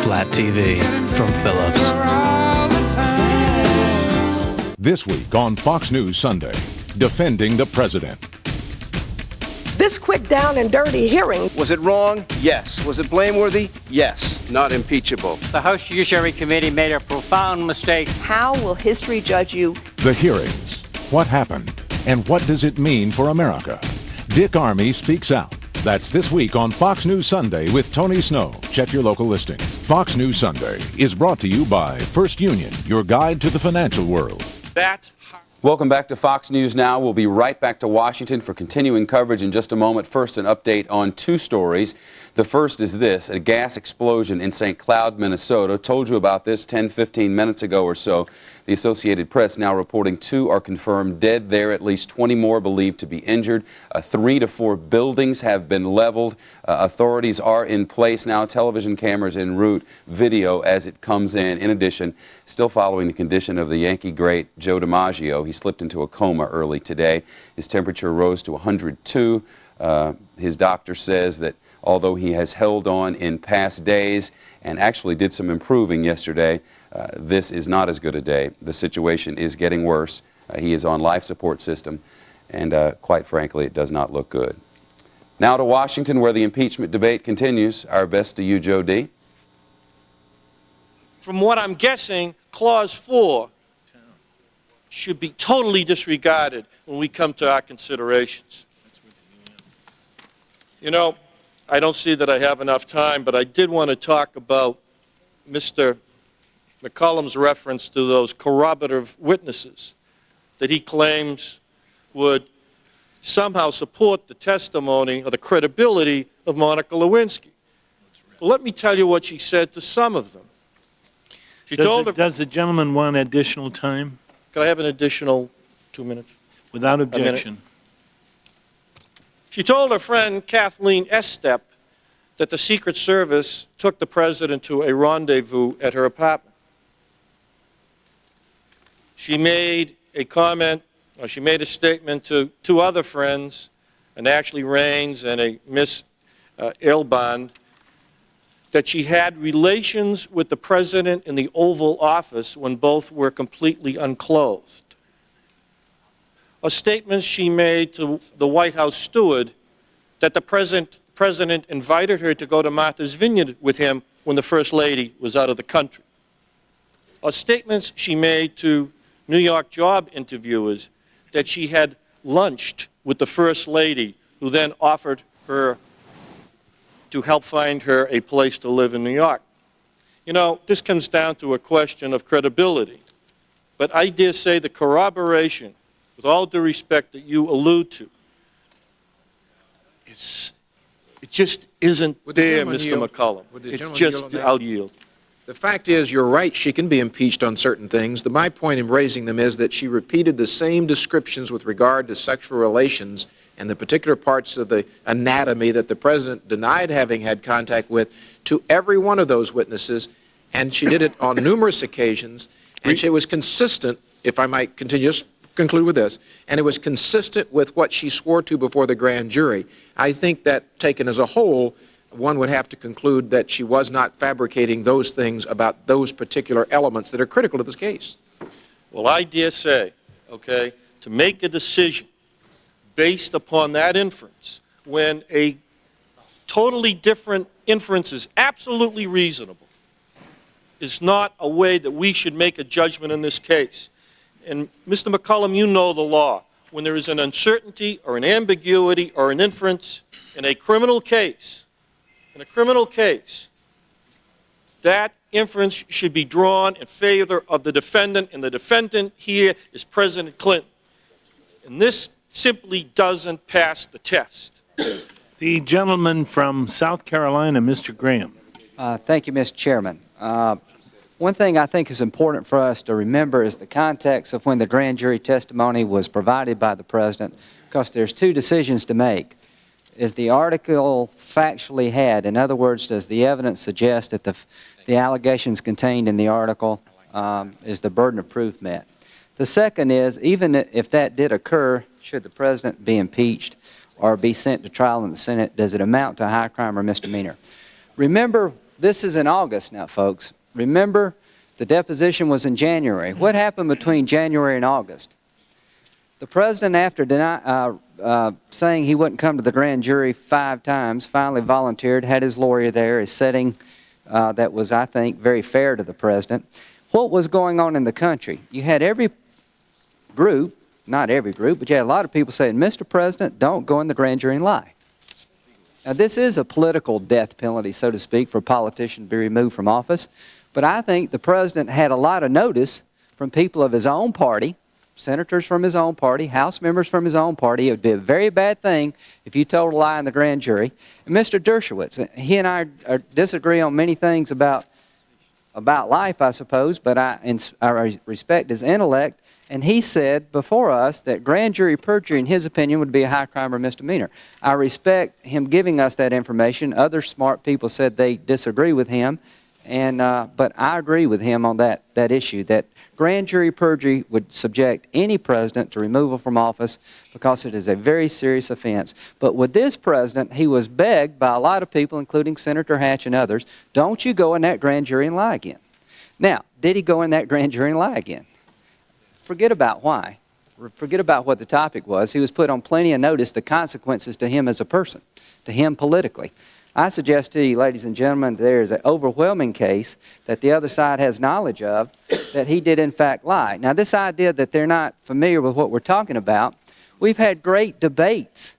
Flat TV from Philips. This week on Fox News Sunday, defending the president. This quick down and dirty hearing. Was it wrong? Yes. Was it blameworthy? Yes. Not impeachable. The House Judiciary Committee made a profound mistake. How will history judge you? The hearings. What happened? And what does it mean for America? Dick Armey speaks out. That's this week on Fox News Sunday with Tony Snow. Check your local listings. Fox News Sunday is brought to you by First Union, your guide to the financial world. Welcome back to Fox News Now. We'll be right back to Washington for continuing coverage in just a moment. First, an update on two stories. The first is this, a gas explosion in St. Cloud, Minnesota. Told you about this 10-15 minutes ago or so. The Associated Press now reporting 2 are confirmed dead there, at least 20 more believed to be injured. 3 to 4 buildings have been leveled. Authorities are in place now. Television cameras en route. Video as it comes in. In addition, still following the condition of the Yankee great Joe DiMaggio. He slipped into a coma early today. His temperature rose to 102. His doctor says that although he has held on in past days and actually did some improving yesterday, this is not as good a day. The situation is getting worse. He is on life support system, and quite frankly, it does not look good. Now to Washington, where the impeachment debate continues. Our best to you, Joe D. From what I'm guessing, Clause 4 should be totally disregarded when we come to our considerations. You know, I don't see that I have enough time, but I did want to talk about Mr. McCollum's reference to those corroborative witnesses that he claims would somehow support the testimony or the credibility of Monica Lewinsky. Well, let me tell you what she said to some of them. She told her, does the gentleman want additional time? Could I have an additional 2 minutes? Without objection. She told her friend Kathleen Estep that the Secret Service took the president to a rendezvous at her apartment. She made a comment, or she made a statement to 2 other friends, an Ashley Raines and a Miss Ilband, that she had relations with the president in the Oval Office when both were completely unclothed. A statement she made to the White House steward that the president invited her to go to Martha's Vineyard with him when the First Lady was out of the country. Or statements she made to New York job interviewers that she had lunched with the First Lady, who then offered her to help find her a place to live in New York. You know, this comes down to a question of credibility. But I dare say the corroboration, with all due respect, that you allude to, it just isn't there, Mr. McCollum. It just, I'll yield. The fact is, you're right, she can be impeached on certain things. My point in raising them is that she repeated the same descriptions with regard to sexual relations and the particular parts of the anatomy that the president denied having had contact with to every one of those witnesses, and she did it on numerous occasions, and it was consistent, if I might continue, just conclude with this, and it was consistent with what she swore to before the grand jury. I think that, taken as a whole, one would have to conclude that she was not fabricating those things about those particular elements that are critical to this case. Well, I dare say, okay, to make a decision based upon that inference, when a totally different inference is absolutely reasonable, is not a way that we should make a judgment in this case. And Mr. McCollum, you know the law. When there is an uncertainty or an ambiguity or an inference in a criminal case, that inference should be drawn in favor of the defendant, and the defendant here is President Clinton. And this simply doesn't pass the test. The gentleman from South Carolina, Mr. Graham. Thank you, Mr. Chairman. One thing I think is important for us to remember is the context of when the grand jury testimony was provided by the president, because there's 2 decisions to make. Is the article factually had? In other words, does the evidence suggest that the allegations contained in the article is the burden of proof met? The second is, even if that did occur, should the president be impeached or be sent to trial in the Senate, does it amount to a high crime or misdemeanor? Remember, this is in August now, folks. Remember, the deposition was in January. What happened between January and August? The president, after saying he wouldn't come to the grand jury 5 times, finally volunteered, had his lawyer there, a setting that was, I think, very fair to the president. What was going on in the country? You had every group, not every group, but you had a lot of people saying, Mr. President, don't go in the grand jury and lie. Now, this is a political death penalty, so to speak, for a politician to be removed from office. But I think the president had a lot of notice from people of his own party senators from his own party, House members from his own party. It would be a very bad thing if you told a lie in the grand jury. And Mr. Dershowitz, he and I disagree on many things about life, I suppose, but I respect his intellect. And he said before us that grand jury perjury, in his opinion, would be a high crime or misdemeanor. I respect him giving us that information. Other smart people said they disagree with him, but I agree with him on that issue, that grand jury perjury would subject any president to removal from office because it is a very serious offense. But with this president, he was begged by a lot of people, including Senator Hatch and others, don't you go in that grand jury and lie again. Now, did he go in that grand jury and lie again? Forget about why. Forget about what the topic was. He was put on plenty of notice, the consequences to him as a person, to him politically. I suggest to you, ladies and gentlemen, there is an overwhelming case that the other side has knowledge of that he did in fact lie. Now, this idea that they're not familiar with what we're talking about, we've had great debates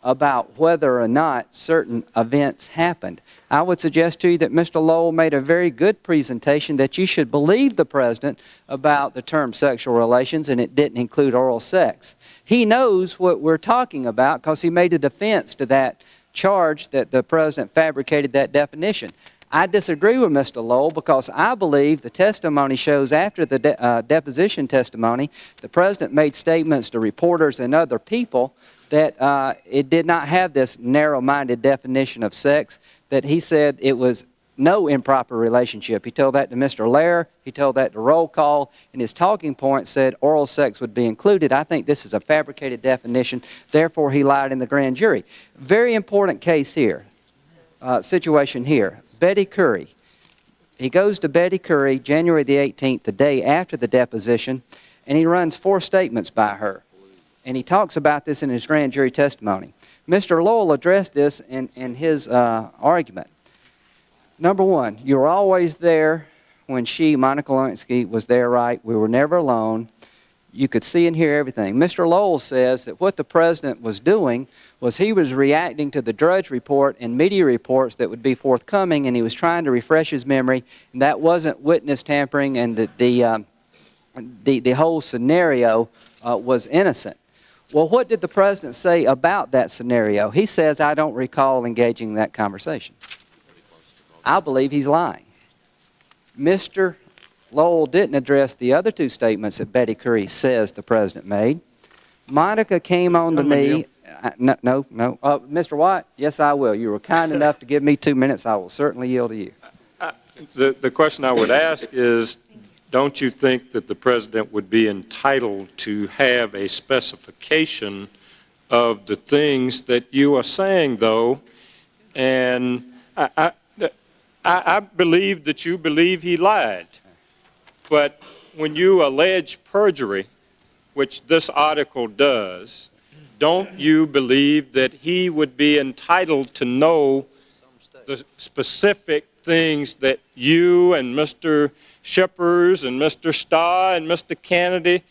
about whether or not certain events happened. I would suggest to you that Mr. Lowell made a very good presentation that you should believe the president about the term sexual relations, and it didn't include oral sex. He knows what we're talking about because he made a defense to that charge that the president fabricated that definition. I disagree with Mr. Lowell because I believe the testimony shows after the deposition testimony, the president made statements to reporters and other people that it did not have this narrow-minded definition of sex, that he said it was no improper relationship. He told that to Mr. Lair, he told that to roll call, and his talking point said oral sex would be included. I think this is a fabricated definition, therefore he lied in the grand jury. Very important case here, situation here. Betty Curry. He goes to Betty Curry January the 18th, the day after the deposition, and he runs 4 statements by her. And he talks about this in his grand jury testimony. Mr. Lowell addressed this in his argument. Number 1, you were always there when Monica Lewinsky, was there, right? We were never alone. You could see and hear everything. Mr. Lowell says that what the president was doing was he was reacting to the Drudge Report and media reports that would be forthcoming, and he was trying to refresh his memory, and that wasn't witness tampering, and the whole scenario was innocent. Well, what did the president say about that scenario? He says, I don't recall engaging in that conversation. I believe he's lying. Mr. Lowell didn't address the other 2 statements that Betty Curry says the president made. Monica came on to me. No. Mr. Watt, yes, I will. You were kind enough to give me 2 minutes. I will certainly yield to you. The question I would ask is, don't you think that the president would be entitled to have a specification of the things that you are saying, though? And I believe that you believe he lied. But when you allege perjury, which this article does, don't you believe that he would be entitled to know the specific things that you and Mr. Shippers and Mr. Starr and Mr. Kennedy,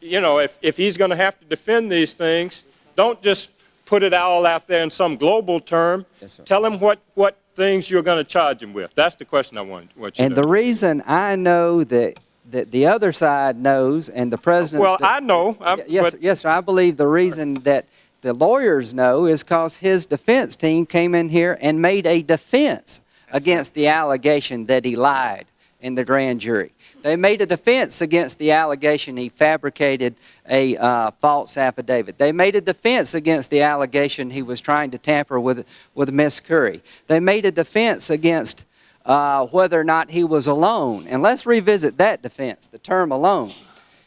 you know, if he's going to have to defend these things, don't just put it all out there in some global term. Yes, sir. Tell him what things you're going to charge him with. That's the question I want you to know. And the reason I know that the other side knows and the president... Well, I know. Yes, sir. I believe the reason that the lawyers know is because his defense team came in here and made a defense against the allegation that he lied in the grand jury. They made a defense against the allegation he fabricated a false affidavit. They made a defense against the allegation he was trying to tamper with Miss Curry. They made a defense against whether or not he was alone. And let's revisit that defense, the term alone.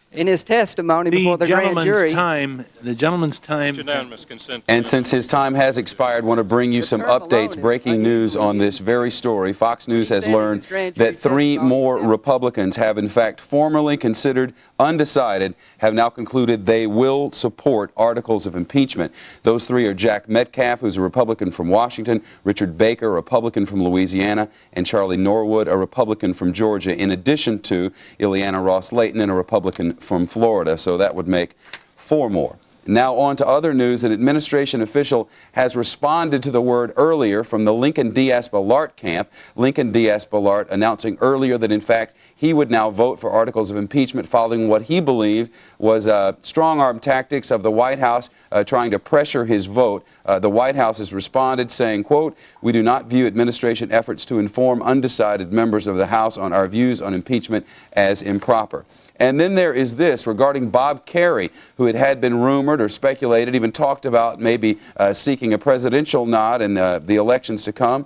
In his testimony before the grand jury... The gentleman's time... Unanimous consent. And since his time has expired, I want to bring you some updates, breaking news on this very story. Fox News has learned that 3 more Republicans have in fact formally considered undecided, have now concluded they will support articles of impeachment. Those 3 are Jack Metcalf, who's a Republican from Washington, Richard Baker, a Republican from Louisiana, and Charlie Norwood, a Republican from Georgia, in addition to Ileana Ross-Layton, and a Republican from Florida. So that would make 4 more. Now on to other news. An administration official has responded to the word earlier from the Lincoln Diaz-Balart camp. Lincoln Diaz-Balart announcing earlier that in fact he would now vote for articles of impeachment following what he believed was strong-arm tactics of the White House trying to pressure his vote. The White House has responded saying, quote, "We do not view administration efforts to inform undecided members of the House on our views on impeachment as improper." And then there is this regarding Bob Kerrey, who had been rumored or speculated, even talked about maybe seeking a presidential nod in the elections to come.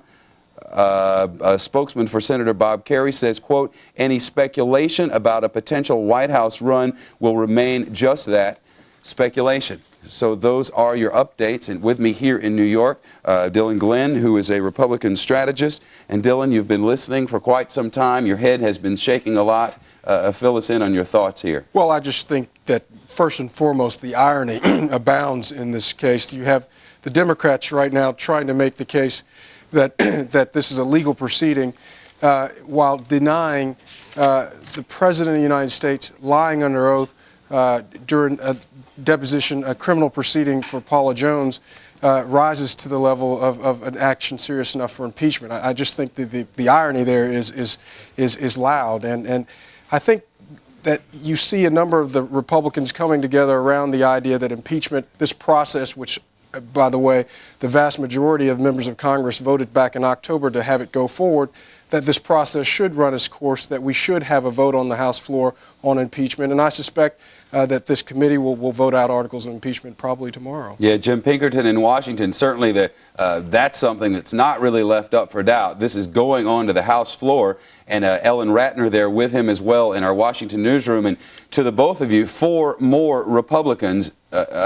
A spokesman for Senator Bob Kerrey says, quote, "Any speculation about a potential White House run will remain just that, speculation." So those are your updates. And with me here in New York, Dylan Glenn, who is a Republican strategist. And Dylan, you've been listening for quite some time. Your head has been shaking a lot. Fill us in on your thoughts here. Well, I just think that first and foremost, the irony abounds in this case. You have the Democrats right now trying to make the case that that this is a legal proceeding while denying the President of the United States lying under oath during a deposition, a criminal proceeding for Paula Jones rises to the level of an action serious enough for impeachment. I just think the irony there is loud, and I think that you see a number of the Republicans coming together around the idea that impeachment, this process, which, by the way, the vast majority of members of Congress voted back in October to have it go forward, that this process should run its course, that we should have a vote on the House floor on impeachment. And I suspect that this committee will vote out articles of impeachment probably tomorrow. Yeah, Jim Pinkerton in Washington, certainly that's something that's not really left up for doubt. This is going on to the House floor, and Ellen Ratner there with him as well in our Washington newsroom. And to the both of you, 4 more Republicans,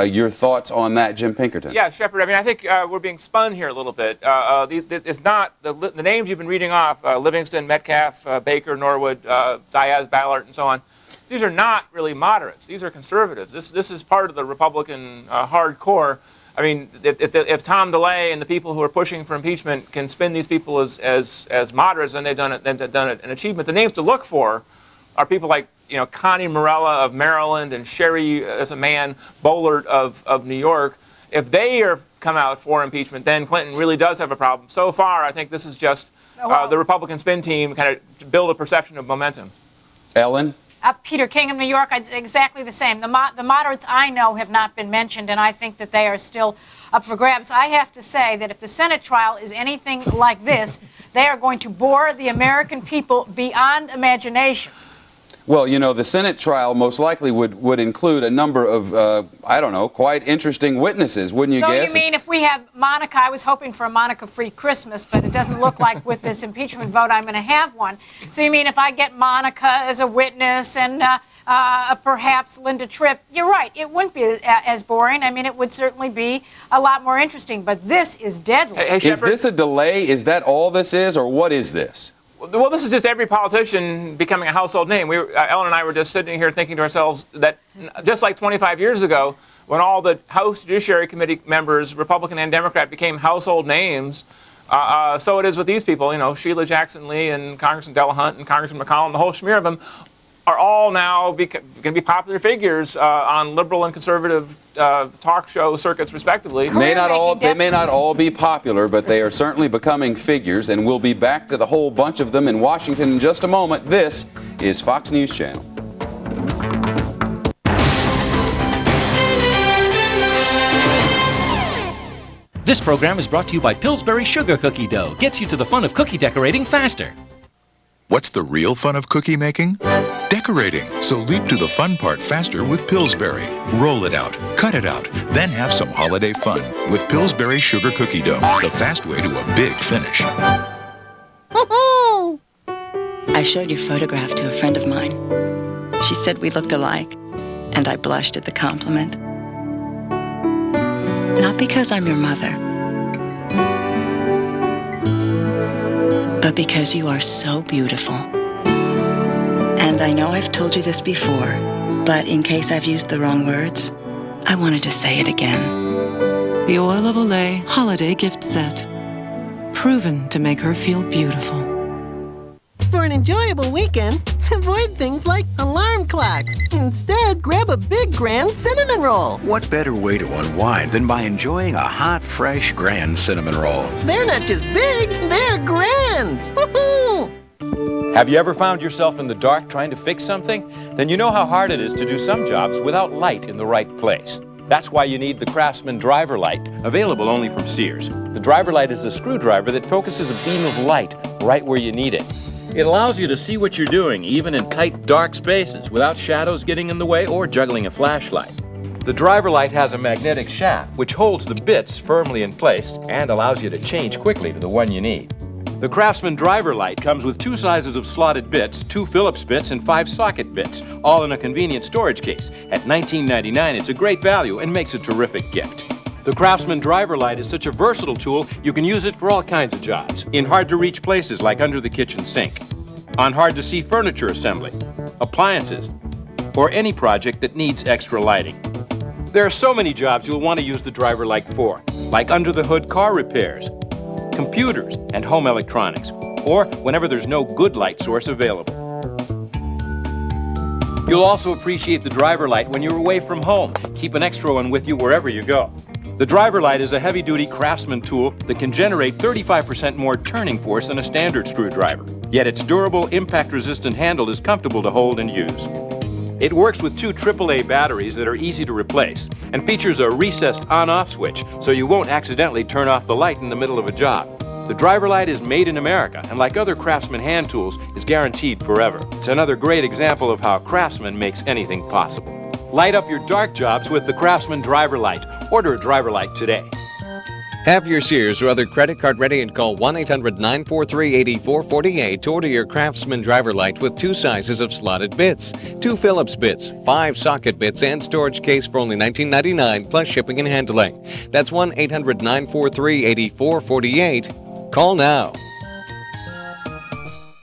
your thoughts on that, Jim Pinkerton? Yeah, Shepard, I mean, I think we're being spun here a little bit. It's not the names you've been reading off, Livingston, Metcalf, Baker, Norwood, Diaz-Balart, and so on. These are not really moderates. These are conservatives. This is part of the Republican hardcore. I mean, if Tom DeLay and the people who are pushing for impeachment can spin these people as moderates, then they've done an achievement. The names to look for are people like, you know, Connie Morella of Maryland and Sherry as a man Boehlert of New York. If they come out for impeachment, then Clinton really does have a problem. So far, I think this is just the Republican spin team kind of build a perception of momentum. Ellen? Peter King of New York, exactly the same. The moderates I know have not been mentioned, and I think that they are still up for grabs. I have to say that if the Senate trial is anything like this, they are going to bore the American people beyond imagination. Well, you know, the Senate trial most likely would include a number of, I don't know, quite interesting witnesses, wouldn't you guess? So you mean if we have Monica, I was hoping for a Monica-free Christmas, but it doesn't look like with this impeachment vote I'm going to have one. So you mean if I get Monica as a witness and perhaps Linda Tripp, you're right, it wouldn't be as boring. I mean, it would certainly be a lot more interesting, but this is deadly. Hey, is this a delay? Is that all this is, or what is this? Well, this is just every politician becoming a household name. Ellen and I were just sitting here thinking to ourselves that just like 25 years ago, when all the House Judiciary Committee members, Republican and Democrat, became household names, so it is with these people. You know, Sheila Jackson Lee and Congressman Delahunt and Congressman McCollum, the whole smear of them, are all now going to be popular figures on liberal and conservative talk show circuits, respectively. They may not all be popular, but they are certainly becoming figures, and we'll be back to the whole bunch of them in Washington in just a moment. This is Fox News Channel. This program is brought to you by Pillsbury Sugar Cookie Dough. Gets you to the fun of cookie decorating faster. What's the real fun of cookie making? Decorating. So leap to the fun part faster with Pillsbury. Roll it out, cut it out, then have some holiday fun with Pillsbury Sugar Cookie Dough, the fast way to a big finish. I showed your photograph to a friend of mine. She said we looked alike, and I blushed at the compliment. Not because I'm your mother, but because you are so beautiful. And I know I've told you this before, but in case I've used the wrong words, I wanted to say it again. The Oil of Olay Holiday Gift Set. Proven to make her feel beautiful. For an enjoyable weekend, Avoid things like alarm clocks. Instead, grab a big grand cinnamon roll. What better way to unwind than by enjoying a hot, fresh Grand Cinnamon Roll? They're not just big, they're grands. Woohoo! Have you ever found yourself in the dark trying to fix something? Then you know how hard it is to do some jobs without light in the right place. That's why you need the Craftsman Driver Light, available only from Sears. The Driver Light is a screwdriver that focuses a beam of light right where you need it. It allows you to see what you're doing, even in tight, dark spaces, without shadows getting in the way or juggling a flashlight. The Driver Light has a magnetic shaft, which holds the bits firmly in place and allows you to change quickly to the one you need. The Craftsman Driver Light comes with 2 sizes of slotted bits, 2 Phillips bits, and 5 socket bits, all in a convenient storage case. At $19.99, it's a great value and makes a terrific gift. The Craftsman Driver Light is such a versatile tool, you can use it for all kinds of jobs. In hard-to-reach places like under the kitchen sink, on hard-to-see furniture assembly, appliances, or any project that needs extra lighting. There are so many jobs you'll want to use the Driver Light for, like under-the-hood car repairs, computers, and home electronics, or whenever there's no good light source available. You'll also appreciate the Driver Light when you're away from home. Keep an extra one with you wherever you go. The Driver Light is a heavy-duty Craftsman tool that can generate 35% more turning force than a standard screwdriver. Yet its durable, impact-resistant handle is comfortable to hold and use. It works with 2 AAA batteries that are easy to replace and features a recessed on-off switch so you won't accidentally turn off the light in the middle of a job. The Driver Light is made in America and, like other Craftsman hand tools, is guaranteed forever. It's another great example of how Craftsman makes anything possible. Light up your dark jobs with the Craftsman Driver Light. Order a Driver Light today. Have your Sears or other credit card ready and call 1-800-943-8448 to order your Craftsman Driver Light with 2 sizes of slotted bits, 2 Phillips bits, 5 socket bits, and storage case for only $19.99 plus shipping and handling. That's 1-800-943-8448. Call now.